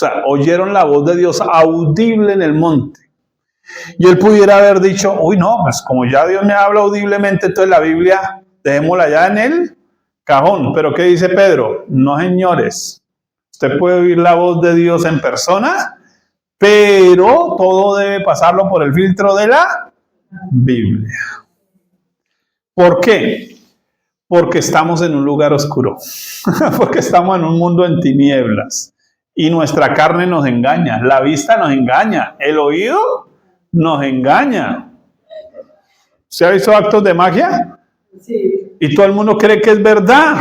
sea, oyeron la voz de Dios audible en el monte. Y él pudiera haber dicho, uy, no, pues como ya Dios me habla audiblemente, entonces la Biblia, dejémosla ya en el cajón. Pero ¿qué dice Pedro? No, señores. Usted puede oír la voz de Dios en persona, pero todo debe pasarlo por el filtro de la Biblia. ¿Por qué? Porque estamos en un lugar oscuro. Porque estamos en un mundo en tinieblas. Y nuestra carne nos engaña. La vista nos engaña. El oído nos engaña. ¿Se ha visto actos de magia? Sí. Y todo el mundo cree que es verdad.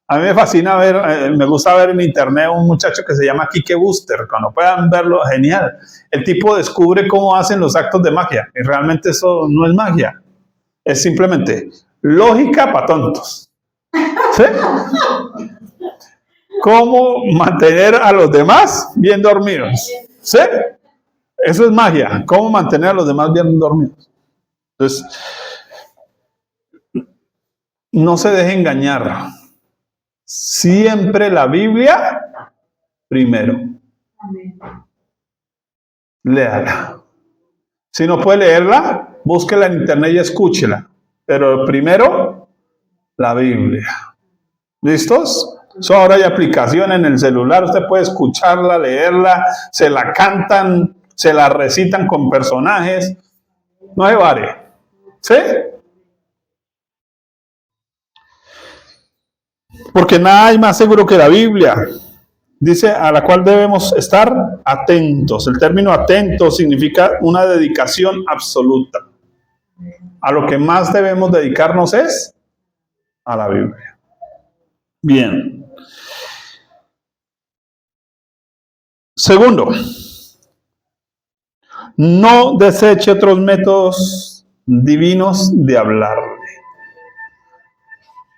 A mí me fascina ver, me gusta ver en internet un muchacho que se llama Quique Buster. Cuando puedan verlo, genial. El tipo descubre cómo hacen los actos de magia. Y realmente eso no es magia. Es simplemente lógica para tontos. ¿Sí? ¿Cómo mantener a los demás bien dormidos? ¿Sí? Eso es magia. ¿Cómo mantener a los demás bien dormidos? Entonces, no se deje engañar. Siempre la Biblia primero. Léala. Si no puede leerla, búsquela en internet y escúchela. Pero primero, la Biblia. ¿Listos? Ahora hay aplicación en el celular. Usted puede escucharla, leerla, se la cantan, se la recitan con personajes. No se vale. ¿Sí? Porque nada hay más seguro que la Biblia. Dice, a la cual debemos estar atentos. El término atento significa una dedicación absoluta. A lo que más debemos dedicarnos es a la Biblia. Bien. Segundo, no deseche otros métodos divinos de hablarle.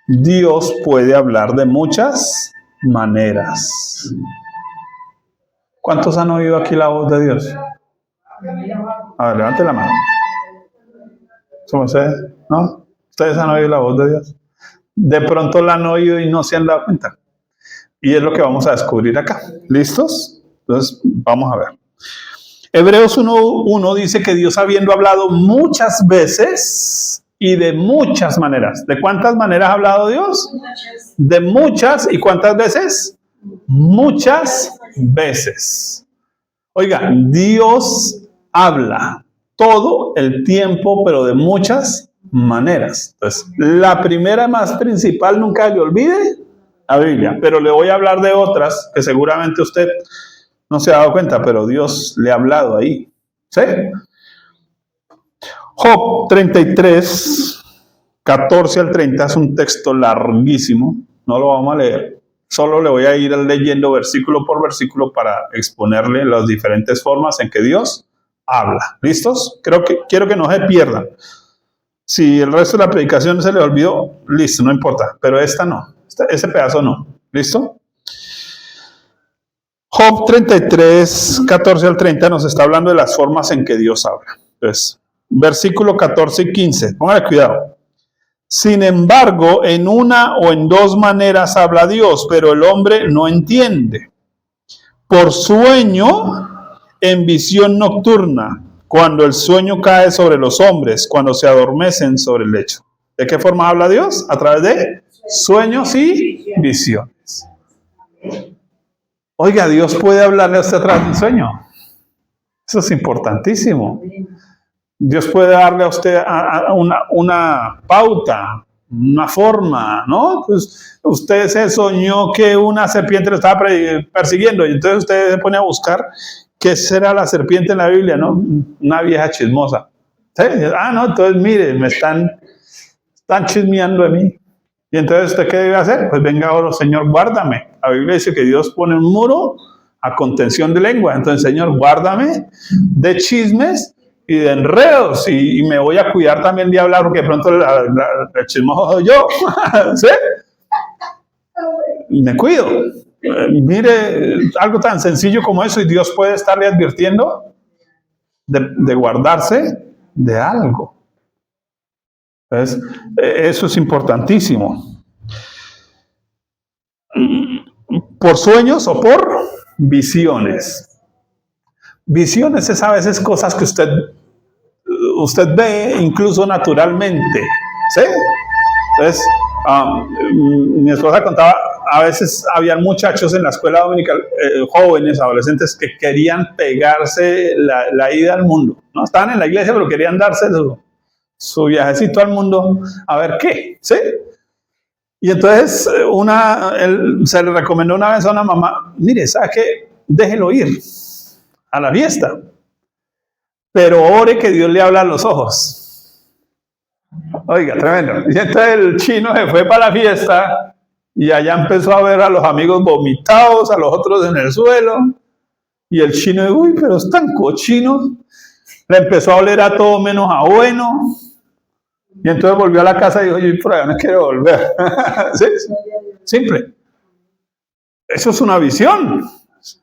Dios puede hablar de muchas maneras. ¿Cuántos han oído aquí la voz de Dios? A ver, levante la mano. ¿Cómo ustedes? ¿No? ¿Ustedes han oído la voz de Dios? De pronto la han oído y no se han dado cuenta. Y es lo que vamos a descubrir acá. ¿Listos? Entonces, vamos a ver. Hebreos 1:1 dice que Dios, habiendo hablado muchas veces y de muchas maneras. ¿De cuántas maneras ha hablado Dios? Muchas. De muchas. ¿Y cuántas veces? Muchas veces. Oiga, Dios habla todo el tiempo, pero de muchas maneras. Entonces, la primera más principal, nunca le olvide, la Biblia. Pero le voy a hablar de otras que seguramente usted no se ha dado cuenta, pero Dios le ha hablado ahí. ¿Sí? Job 33, 14 al 30 es un texto larguísimo. No lo vamos a leer. Solo le voy a ir leyendo versículo por versículo para exponerle las diferentes formas en que Dios habla. ¿Listos? Quiero que no se pierdan. Si el resto de la predicación se le olvidó, listo, no importa. Pero esta no. Ese pedazo no. ¿Listo? Job 33, 14 al 30 nos está hablando de las formas en que Dios habla. Entonces, versículo 14 y 15. Póngale cuidado. Sin embargo, en una o en dos maneras habla Dios, pero el hombre no entiende. Por sueño, en visión nocturna, cuando el sueño cae sobre los hombres, cuando se adormecen sobre el lecho. ¿De qué forma habla Dios? A través de sueños y visiones. Oiga, Dios puede hablarle a usted a través del sueño. Eso es importantísimo. Dios puede darle a usted una pauta, una forma, ¿no? Pues usted se soñó que una serpiente lo estaba persiguiendo y entonces usted se pone a buscar qué será la serpiente en la Biblia, ¿no? Una vieja chismosa. ¿Sí? No, entonces mire, me están chismeando de mí. Y entonces, ¿usted qué debe hacer? Pues venga ahora, Señor, guárdame. La Biblia dice que Dios pone un muro a contención de lengua. Entonces, Señor, guárdame de chismes y de enredos. Y me voy a cuidar también de hablar, porque de pronto el chismoso soy yo. ¿Sí? Y me cuido. Mire, algo tan sencillo como eso, y Dios puede estarle advirtiendo de guardarse de algo. Entonces, eso es importantísimo. ¿Por sueños o por visiones? Visiones es a veces cosas que usted ve incluso naturalmente, ¿sí? Entonces, mi esposa contaba, a veces habían muchachos en la escuela dominical, jóvenes, adolescentes, que querían pegarse la ida al mundo, ¿no? Estaban en la iglesia, pero querían darse su viajecito al mundo, a ver qué, ¿sí? Y entonces se le recomendó una vez a una mamá, mire, ¿sabe qué? Déjelo ir a la fiesta, pero ore que Dios le habla a los ojos. Oiga, tremendo. Y entonces el chino se fue para la fiesta y allá empezó a ver a los amigos vomitados, a los otros en el suelo. Y el chino, uy, pero es tan cochino. Le empezó a oler a todo menos a bueno. Y entonces volvió a la casa y dijo, yo por allá no quiero volver. ¿Sí? Simple. Eso es una visión.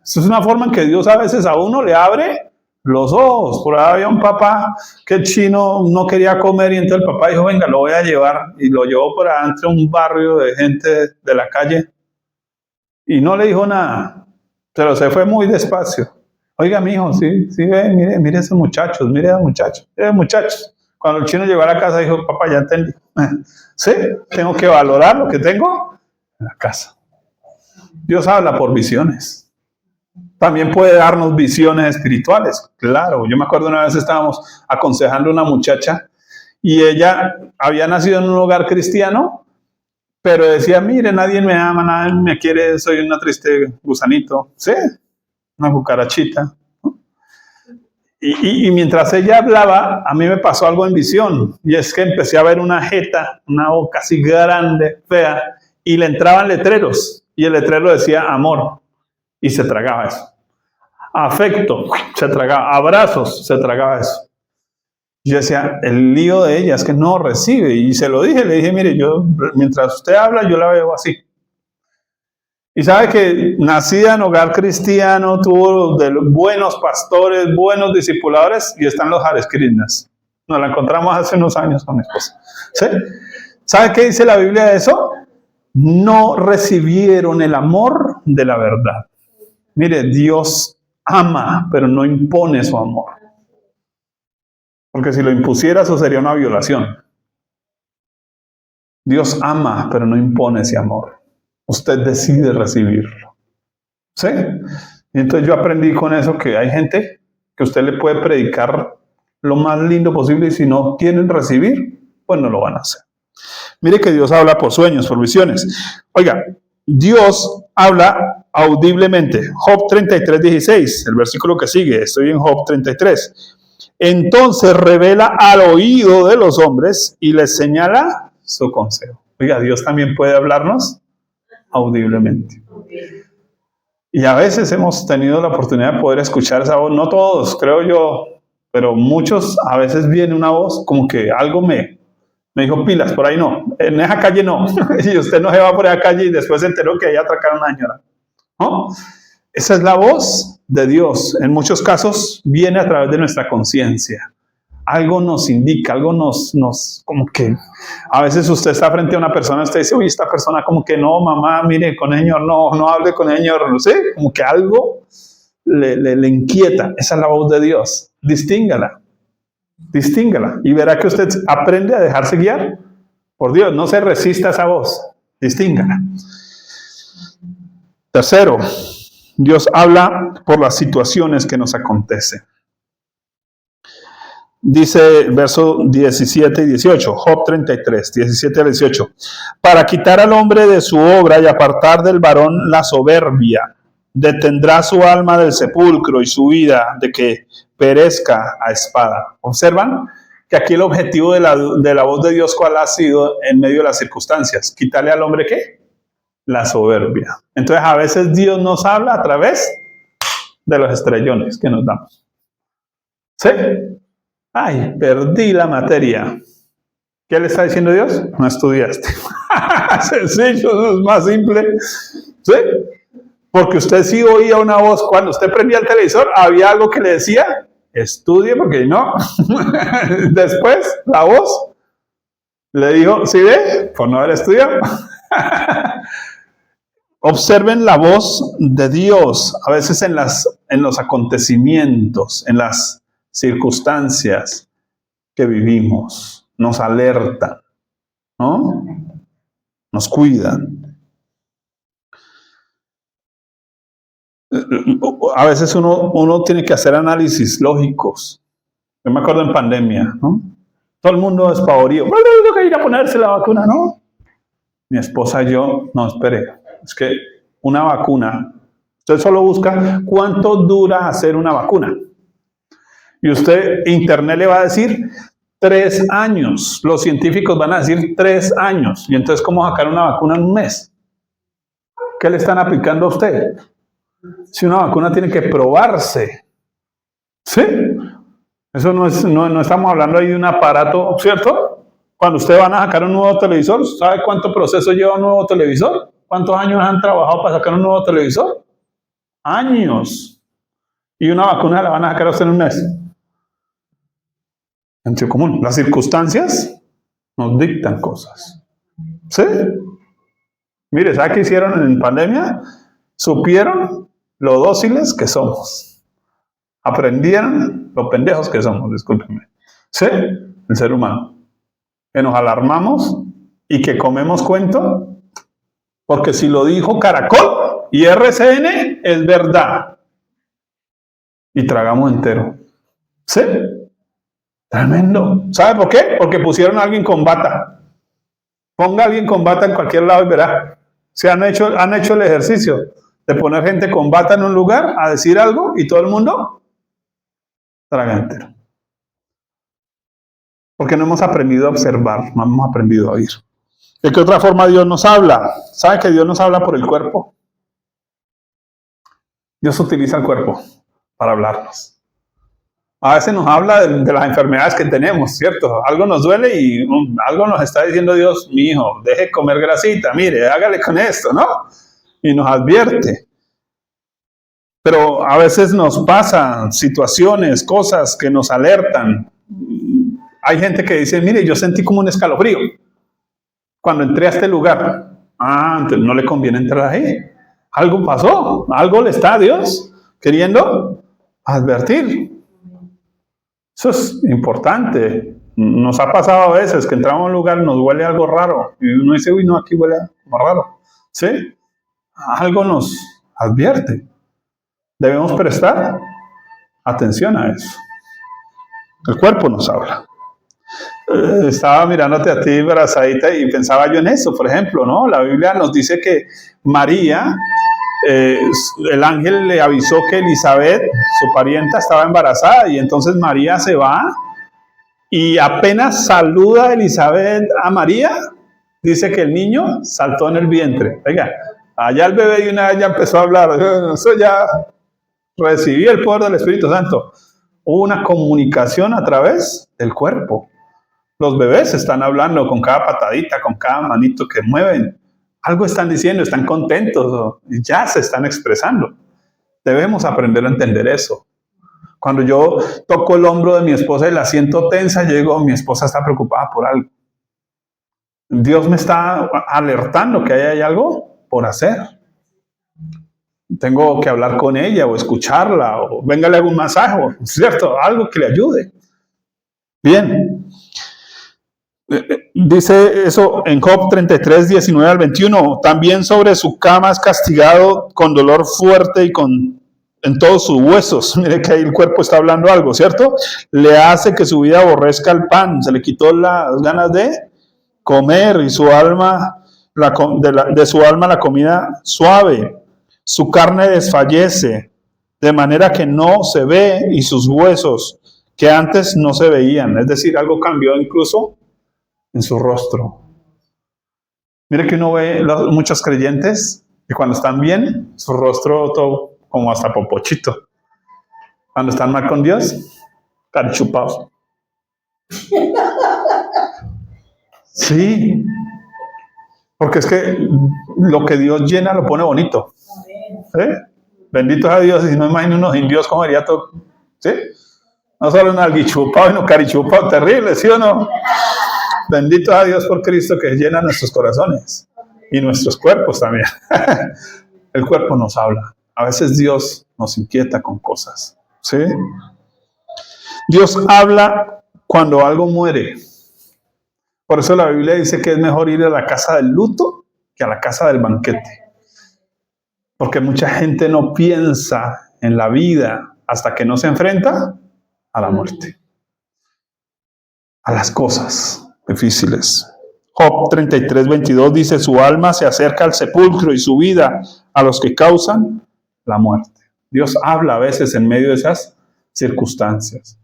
Eso es una forma en que Dios a veces a uno le abre los ojos. Por ahí había un papá que el chino no quería comer y entonces el papá dijo, venga, lo voy a llevar. Y lo llevó por adentro un barrio de gente de la calle. Y no le dijo nada, pero se fue muy despacio. Oiga, mijo, sí, mire esos muchachos, mire a esos muchachos. Cuando el chino llegó a la casa dijo, papá, ya entendí. Sí, tengo que valorar lo que tengo en la casa. Dios habla por visiones. También puede darnos visiones espirituales. Claro, yo me acuerdo una vez estábamos aconsejando a una muchacha y ella había nacido en un hogar cristiano, pero decía, mire, nadie me ama, nadie me quiere, soy una triste gusanito. Sí, una cucarachita. Y mientras ella hablaba, a mí me pasó algo en visión, y es que empecé a ver una jeta, una boca así grande, fea, y le entraban letreros, y el letrero decía amor, y se tragaba eso. Afecto, se tragaba. Abrazos, se tragaba eso. Yo decía, el lío de ella es que no recibe, y se lo dije, le dije, mire, yo, mientras usted habla, yo la veo así. Y sabe que nacida en hogar cristiano, tuvo de buenos pastores, buenos discipuladores, y están los Hare Krishnas. Nos la encontramos hace unos años con mi esposa. ¿Sí? ¿Sabe qué dice la Biblia de eso? No recibieron el amor de la verdad. Mire, Dios ama, pero no impone su amor. Porque si lo impusiera, eso sería una violación. Dios ama, pero no impone ese amor. Usted decide recibirlo. ¿Sí? Y entonces yo aprendí con eso que hay gente que usted le puede predicar lo más lindo posible y si no quieren recibir, pues no lo van a hacer. Mire que Dios habla por sueños, por visiones. Oiga, Dios habla audiblemente. Job 33:16, el versículo que sigue, estoy en Job 33. Entonces revela al oído de los hombres y les señala su consejo. Oiga, Dios también puede hablarnos audiblemente. Y a veces hemos tenido la oportunidad de poder escuchar esa voz, no todos, creo yo, pero muchos, a veces viene una voz como que algo me dijo, pilas, por ahí no, en esa calle no, y usted no se va por esa calle y después se enteró que ahí atracaron a una señora. ¿No? Esa es la voz de Dios. En muchos casos viene a través de nuestra conciencia. Algo nos indica, algo nos, como que a veces usted está frente a una persona y usted dice, uy, esta persona como que no, mamá, mire con el Señor, no hable con el Señor, no sé, como que algo le inquieta. Esa es la voz de Dios. Distíngala y verá que usted aprende a dejarse guiar por Dios. No se resista a esa voz, distíngala. Tercero, Dios habla por las situaciones que nos acontecen. Dice verso 17 y 18, Job 33, 17 al 18. Para quitar al hombre de su obra y apartar del varón la soberbia, detendrá su alma del sepulcro y su vida de que perezca a espada. ¿Observan? Que aquí el objetivo de la voz de Dios, ¿cuál ha sido en medio de las circunstancias? ¿Quitarle al hombre qué? La soberbia. Entonces a veces Dios nos habla a través de los estrellones que nos damos. ¿Sí? Ay, perdí la materia. ¿Qué le está diciendo Dios? No estudiaste. Sencillo, eso es más simple. ¿Sí? Porque usted sí oía una voz. Cuando usted prendía el televisor, había algo que le decía, estudie, porque no. Después, la voz le dijo, ¿sí ve? Por no haber estudiado. Observen la voz de Dios, a veces en los acontecimientos, en las circunstancias que vivimos. Nos alertan, ¿no? Nos cuidan. A veces uno tiene que hacer análisis lógicos. Yo me acuerdo en pandemia, ¿no? Todo el mundo despavorido. No, tengo que ir a ponerse la vacuna, ¿no? Mi esposa y yo, no, espere, es que una vacuna, usted solo busca cuánto dura hacer una vacuna. Y usted, internet le va a decir 3 años. Los científicos van a decir 3 años. Y entonces, ¿cómo sacar una vacuna en un mes? ¿Qué le están aplicando a usted? Si una vacuna tiene que probarse. ¿Sí? Eso no estamos hablando ahí de un aparato, ¿cierto? Cuando ustedes van a sacar un nuevo televisor, ¿sabe cuánto proceso lleva un nuevo televisor? ¿Cuántos años han trabajado para sacar un nuevo televisor? Años. Y una vacuna la van a sacar a usted en un mes. Sentido común. Las circunstancias nos dictan cosas. ¿Sí? Mire, ¿sabe qué hicieron en pandemia? Supieron lo dóciles que somos. Aprendieron lo pendejos que somos, discúlpenme. ¿Sí? El ser humano. Que nos alarmamos y que comemos cuento, porque si lo dijo Caracol y RCN, es verdad. Y tragamos entero. ¿Sí? Tremendo. ¿Sabe por qué? Porque pusieron a alguien con bata. Ponga a alguien con bata en cualquier lado y verá. Se han hecho el ejercicio de poner gente con bata en un lugar a decir algo y todo el mundo traga entero. Porque no hemos aprendido a observar, no hemos aprendido a oír. ¿De qué otra forma Dios nos habla? ¿Sabe que Dios nos habla por el cuerpo? Dios utiliza el cuerpo para hablarnos. A veces nos habla de las enfermedades que tenemos, ¿cierto? Algo nos duele y algo nos está diciendo Dios, mi hijo, deje de comer grasita, mire, hágale con esto, ¿no? Y nos advierte. Pero a veces nos pasan situaciones, cosas que nos alertan. Hay gente que dice, mire, yo sentí como un escalofrío cuando entré a este lugar. Entonces no le conviene entrar ahí. Algo pasó, algo le está a Dios queriendo advertir. Eso es importante. Nos ha pasado a veces que entramos a un lugar y nos huele algo raro. Y uno dice, uy, no, aquí huele como raro. ¿Sí? Algo nos advierte. Debemos prestar atención a eso. El cuerpo nos habla. Estaba mirándote a ti, abrazadita, y pensaba yo en eso, por ejemplo, ¿no? La Biblia nos dice que María, el ángel le avisó que Elizabeth, su parienta, estaba embarazada, y entonces María se va, y apenas saluda a Elizabeth a María, dice que el niño saltó en el vientre. Venga, allá el bebé de una vez ya empezó a hablar, eso ya recibí el poder del Espíritu Santo. Hubo una comunicación a través del cuerpo. Los bebés están hablando con cada patadita, con cada manito que mueven. Algo están diciendo, están contentos, ya se están expresando. Debemos aprender a entender eso. Cuando yo toco el hombro de mi esposa y la siento tensa, yo digo, mi esposa está preocupada por algo. Dios me está alertando que hay algo por hacer. Tengo que hablar con ella o escucharla o venga le hago un masaje, ¿cierto? Algo que le ayude. Bien. Dice eso en Job 33, 19 al 21. También sobre su cama es castigado con dolor fuerte y en todos sus huesos. Mire que ahí el cuerpo está hablando algo, ¿cierto? Le hace que su vida aborrezca el pan. Se le quitó las ganas de comer y su alma, de su alma la comida suave. Su carne desfallece de manera que no se ve y sus huesos que antes no se veían. Es decir, algo cambió incluso en su rostro. Mire que uno ve muchos creyentes que cuando están bien, su rostro todo como hasta popochito. Cuando están mal con Dios, están chupados. Sí, porque es que lo que Dios llena lo pone bonito. ¿Sí? Bendito sea Dios, y si no imagino unos indios como sería todo. ¿Sí? No solo un alguichupado, sino carichupado terrible, ¿sí o no? Bendito a Dios por Cristo que llena nuestros corazones. Y nuestros cuerpos también. El cuerpo nos habla. A veces Dios nos inquieta con cosas. ¿Sí? Dios habla cuando algo muere. Por eso la Biblia dice que es mejor ir a la casa del luto que a la casa del banquete. Porque mucha gente no piensa en la vida hasta que no se enfrenta a la muerte, a las cosas difíciles. Job 33:22 dice: su alma se acerca al sepulcro y su vida a los que causan la muerte. Dios habla a veces en medio de esas circunstancias.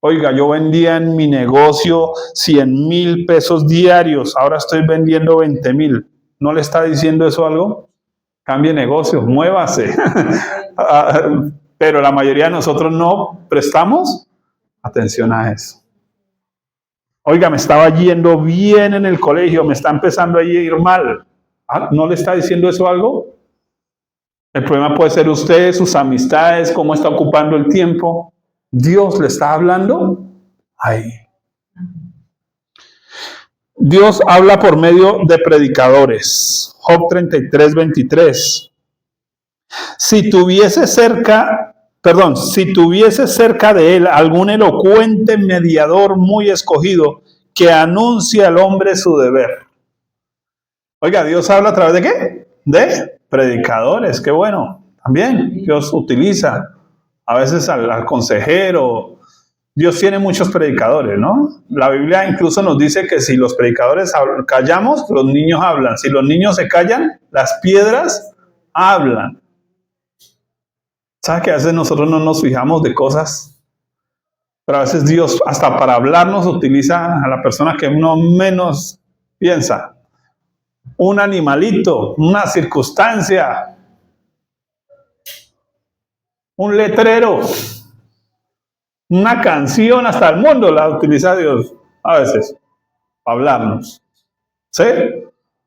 Oiga, yo vendía en mi negocio 100,000 pesos diarios, ahora estoy vendiendo 20,000. ¿No le está diciendo eso algo? Cambie negocio, muévase. Pero la mayoría de nosotros no prestamos atención a eso. Oiga, me estaba yendo bien en el colegio, me está empezando a ir mal. ¿No le está diciendo eso algo? El problema puede ser usted, sus amistades, cómo está ocupando el tiempo. Dios le está hablando ahí. Dios habla por medio de predicadores. Job 33:23. Si tuviese cerca de él algún elocuente mediador muy escogido que anuncie al hombre su deber. Oiga, Dios habla a través de ¿qué? De predicadores, qué bueno. También Dios utiliza a veces al consejero. Dios tiene muchos predicadores, ¿no? La Biblia incluso nos dice que si los predicadores callamos, los niños hablan. Si los niños se callan, las piedras hablan. ¿Sabe que a veces nosotros no nos fijamos de cosas? Pero a veces Dios, hasta para hablarnos, utiliza a la persona que uno menos piensa. Un animalito, una circunstancia, un letrero, una canción, hasta el mundo la utiliza Dios a veces para hablarnos. ¿Sí?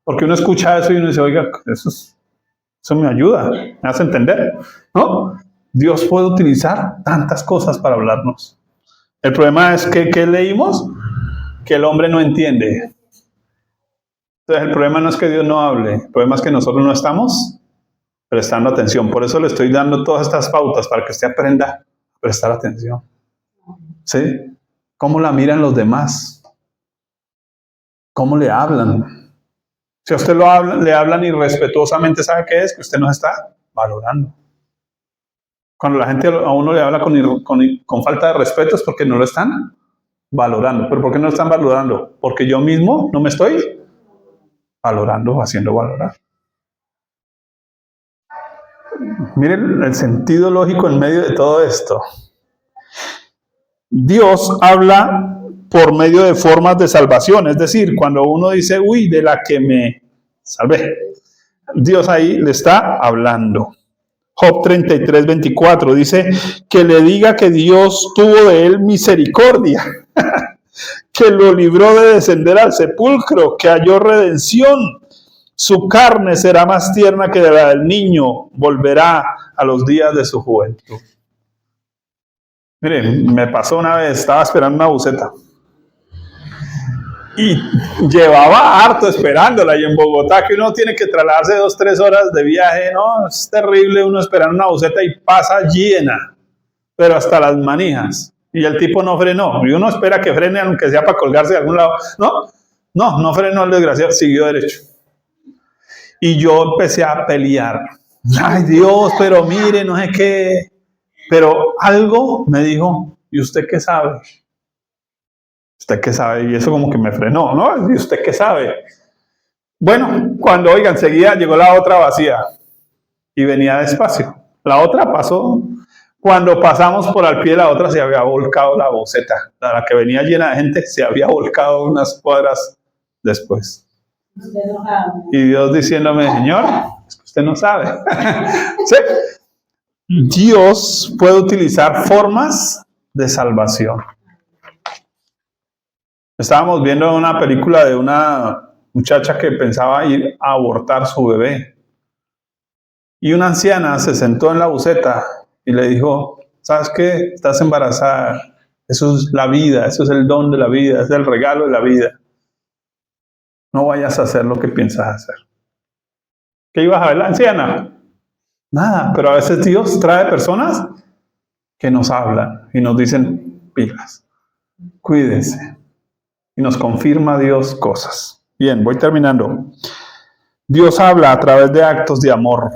Porque uno escucha eso y uno dice, oiga, eso me ayuda, me hace entender, ¿no? Dios puede utilizar tantas cosas para hablarnos. El problema es que, ¿qué leímos? Que el hombre no entiende. Entonces el problema no es que Dios no hable, el problema es que nosotros no estamos prestando atención. Por eso le estoy dando todas estas pautas para que usted aprenda a prestar atención. ¿Sí? ¿Cómo la miran los demás? ¿Cómo le hablan? Si a usted le hablan irrespetuosamente, ¿sabe qué es? Que usted no está valorando. Cuando la gente a uno le habla con falta de respeto es porque no lo están valorando. ¿Pero por qué no lo están valorando? Porque yo mismo no me estoy valorando o haciendo valorar. Miren el sentido lógico en medio de todo esto. Dios habla por medio de formas de salvación. Es decir, cuando uno dice, uy, de la que me salvé, Dios ahí le está hablando. Job 33:24 dice que le diga que Dios tuvo de él misericordia, que lo libró de descender al sepulcro, que halló redención. Su carne será más tierna que la del niño, volverá a los días de su juventud. Miren, me pasó una vez, estaba esperando una buseta y llevaba harto esperándola, y en Bogotá que uno tiene que trasladarse 2-3 horas de viaje, no, es terrible uno esperando una buseta y pasa llena, pero hasta las manijas, y el tipo no frenó, y uno espera que frene aunque sea para colgarse de algún lado, no frenó el desgraciado, siguió derecho. Y yo empecé a pelear, ay Dios, pero mire, no sé qué, pero algo me dijo, ¿y usted qué sabe? ¿Usted qué sabe? Y eso como que me frenó, ¿no? ¿Y usted qué sabe? Bueno, cuando, oigan, enseguida llegó la otra vacía y venía despacio. La otra pasó. Cuando pasamos por al pie de la otra se había volcado la boceta. La que venía llena de gente se había volcado unas cuadras después. Y Dios diciéndome, Señor, es que usted no sabe. ¿Sí? Dios puede utilizar formas de salvación. Estábamos viendo una película de una muchacha que pensaba ir a abortar su bebé. Y una anciana se sentó en la buseta y le dijo, ¿sabes qué? Estás embarazada. Eso es la vida, eso es el don de la vida, es el regalo de la vida. No vayas a hacer lo que piensas hacer. ¿Qué ibas a ver la anciana? Nada, pero a veces Dios trae personas que nos hablan y nos dicen, pilas, cuídense. Y nos confirma Dios cosas. Bien, voy terminando. Dios habla a través de actos de amor.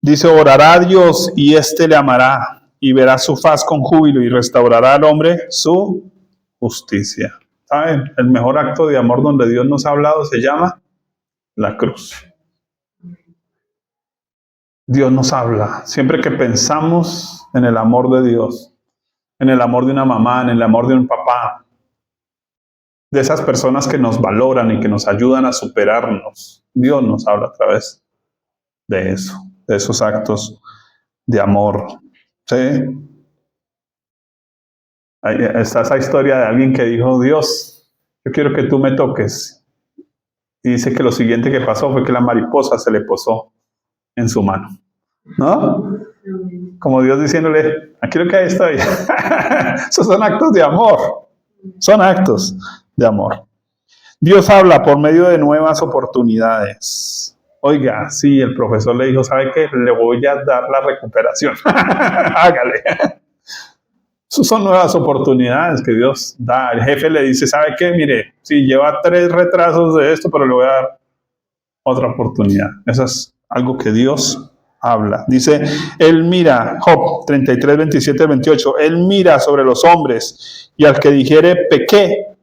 Dice, orará a Dios y éste le amará y verá su faz con júbilo y restaurará al hombre su justicia. ¿Saben? El mejor acto de amor donde Dios nos ha hablado se llama la cruz. Dios nos habla. Siempre que pensamos en el amor de Dios, en el amor de una mamá, en el amor de un papá, de esas personas que nos valoran y que nos ayudan a superarnos, Dios nos habla a través de eso, de esos actos de amor. ¿Sí? Está esa historia de alguien que dijo, Dios, yo quiero que tú me toques. Y dice que lo siguiente que pasó fue que la mariposa se le posó en su mano. ¿No? Como Dios diciéndole, aquí lo que hay estoy. Esos son actos de amor. Son actos de amor. Dios habla por medio de nuevas oportunidades. Oiga, sí, el profesor le dijo, ¿sabe qué? Le voy a dar la recuperación. Hágale. Esas son nuevas oportunidades que Dios da. El jefe le dice, ¿sabe qué? Mire, sí, lleva 3 retrasos de esto, pero le voy a dar otra oportunidad. Eso es algo que Dios habla. Dice, Él mira, Job 33, 27, 28, Él mira sobre los hombres y al que dijere, pequé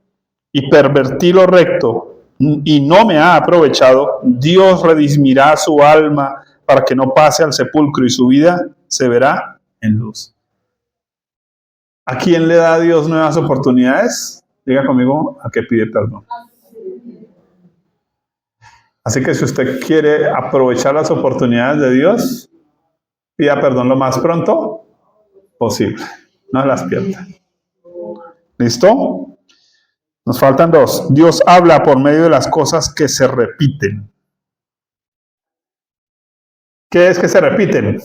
y pervertí lo recto y no me ha aprovechado, Dios redimirá su alma para que no pase al sepulcro y su vida se verá en luz. ¿A quién le da Dios nuevas oportunidades? Diga conmigo, a que pide perdón. Así que si usted quiere aprovechar las oportunidades de Dios, pida perdón lo más pronto posible. No las pierda. ¿Listo? Nos faltan 2. Dios habla por medio de las cosas que se repiten. ¿Qué es que se repiten?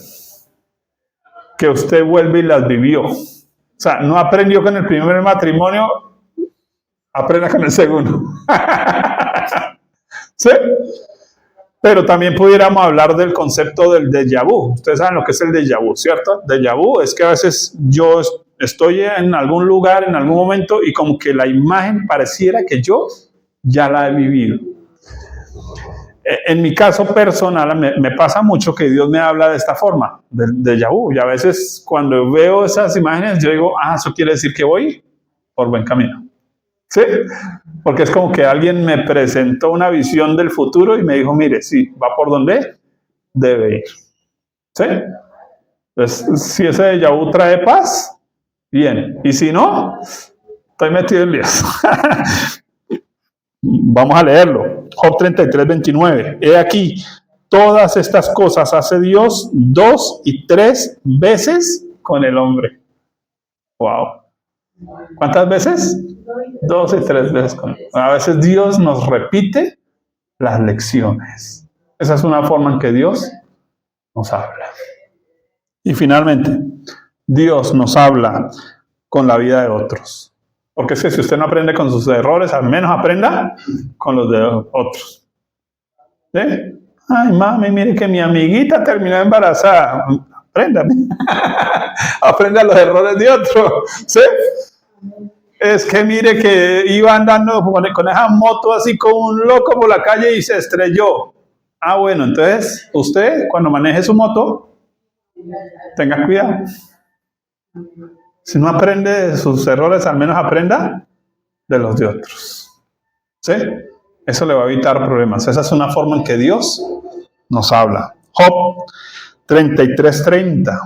Que usted vuelve y las vivió. O sea, no aprendió con el primer matrimonio, aprenda con el segundo. ¿Sí? Pero también pudiéramos hablar del concepto del déjà vu. Ustedes saben lo que es el déjà vu, ¿cierto? Déjà vu es que a veces yo estoy en algún lugar, en algún momento, y como que la imagen pareciera que yo ya la he vivido. En mi caso personal, me pasa mucho que Dios me habla de esta forma, del déjà vu. Y a veces cuando veo esas imágenes, yo digo, eso quiere decir que voy por buen camino. ¿Sí? Porque es como que alguien me presentó una visión del futuro y me dijo, mire, sí, va por donde debe ir. ¿Sí? Entonces, si ese déjà vu trae paz, bien. Y si no, estoy metido en líos. Vamos a leerlo. Job 33, 29. He aquí, todas estas cosas hace Dios 2 y 3 veces con el hombre. Wow. ¿Cuántas veces? 2 y 3 veces. A veces Dios nos repite las lecciones. Esa es una forma en que Dios nos habla. Y finalmente, Dios nos habla con la vida de otros. Porque es que si usted no aprende con sus errores, al menos aprenda con los de otros. ¿Sí? Ay, mami, mire que mi amiguita terminó embarazada. Apréndame. Aprenda los errores de otros. ¿Sí? Es que mire que iba andando con esa moto así como un loco por la calle y se estrelló. Bueno, entonces usted cuando maneje su moto, tenga cuidado. Si no aprende de sus errores, al menos aprenda de los de otros. ¿Sí? Eso le va a evitar problemas. Esa es una forma en que Dios nos habla. Job 33:30.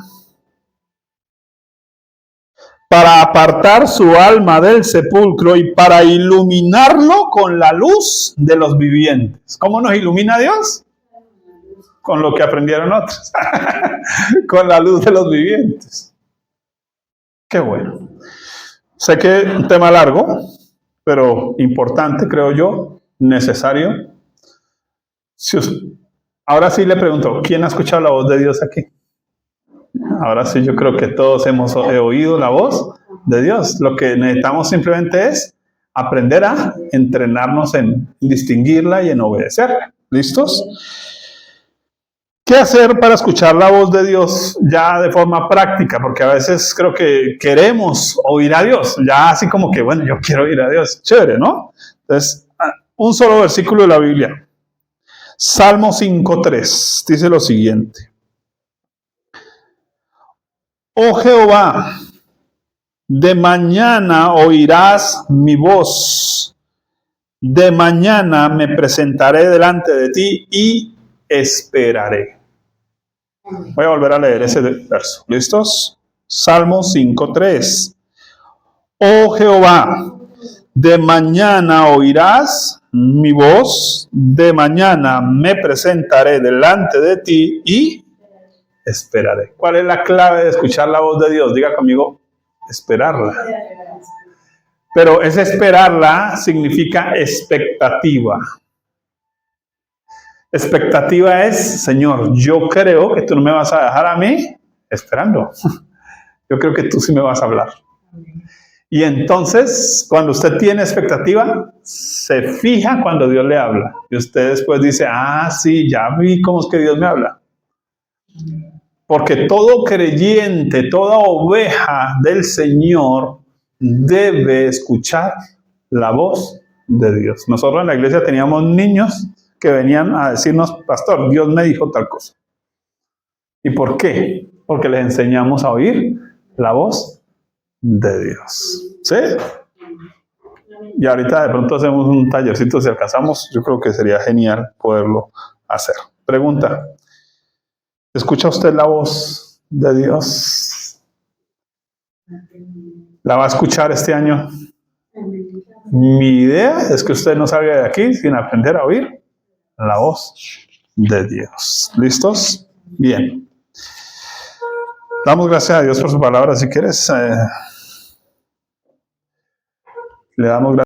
Para apartar su alma del sepulcro y para iluminarlo con la luz de los vivientes. ¿Cómo nos ilumina Dios? Con lo que aprendieron otros. Con la luz de los vivientes. Qué bueno. Sé que es un tema largo, pero importante, creo yo, necesario. Ahora sí le pregunto, ¿quién ha escuchado la voz de Dios aquí? Ahora sí, yo creo que todos hemos oído la voz de Dios. Lo que necesitamos simplemente es aprender a entrenarnos en distinguirla y en obedecerla. ¿Listos? ¿Qué hacer para escuchar la voz de Dios ya de forma práctica? Porque a veces creo que queremos oír a Dios, ya así como que, bueno, yo quiero oír a Dios, chévere, ¿no? Entonces, un solo versículo de la Biblia. Salmo 5:3 dice lo siguiente. Oh Jehová, de mañana oirás mi voz, de mañana me presentaré delante de ti y esperaré. Voy a volver a leer ese verso. ¿Listos? Salmo 5:3. Oh Jehová, de mañana oirás mi voz, de mañana me presentaré delante de ti y esperaré. ¿Cuál es la clave de escuchar la voz de Dios? Diga conmigo, esperarla. Pero esa esperarla significa expectativa. Expectativa es, Señor, yo creo que tú no me vas a dejar a mí esperando. Yo creo que tú sí me vas a hablar. Y entonces, cuando usted tiene expectativa, se fija cuando Dios le habla. Y usted después dice, sí, ya vi cómo es que Dios me habla. Porque todo creyente, toda oveja del Señor debe escuchar la voz de Dios. Nosotros en la iglesia teníamos niños que venían a decirnos, pastor, Dios me dijo tal cosa. ¿Y por qué? Porque les enseñamos a oír la voz de Dios. ¿Sí? Y ahorita de pronto hacemos un tallercito, si alcanzamos, yo creo que sería genial poderlo hacer. Pregunta, ¿escucha usted la voz de Dios? ¿La va a escuchar este año? Mi idea es que usted no salga de aquí sin aprender a oír la voz de Dios. ¿Listos? Bien. Damos gracias a Dios por su palabra. Si quieres, le damos gracias.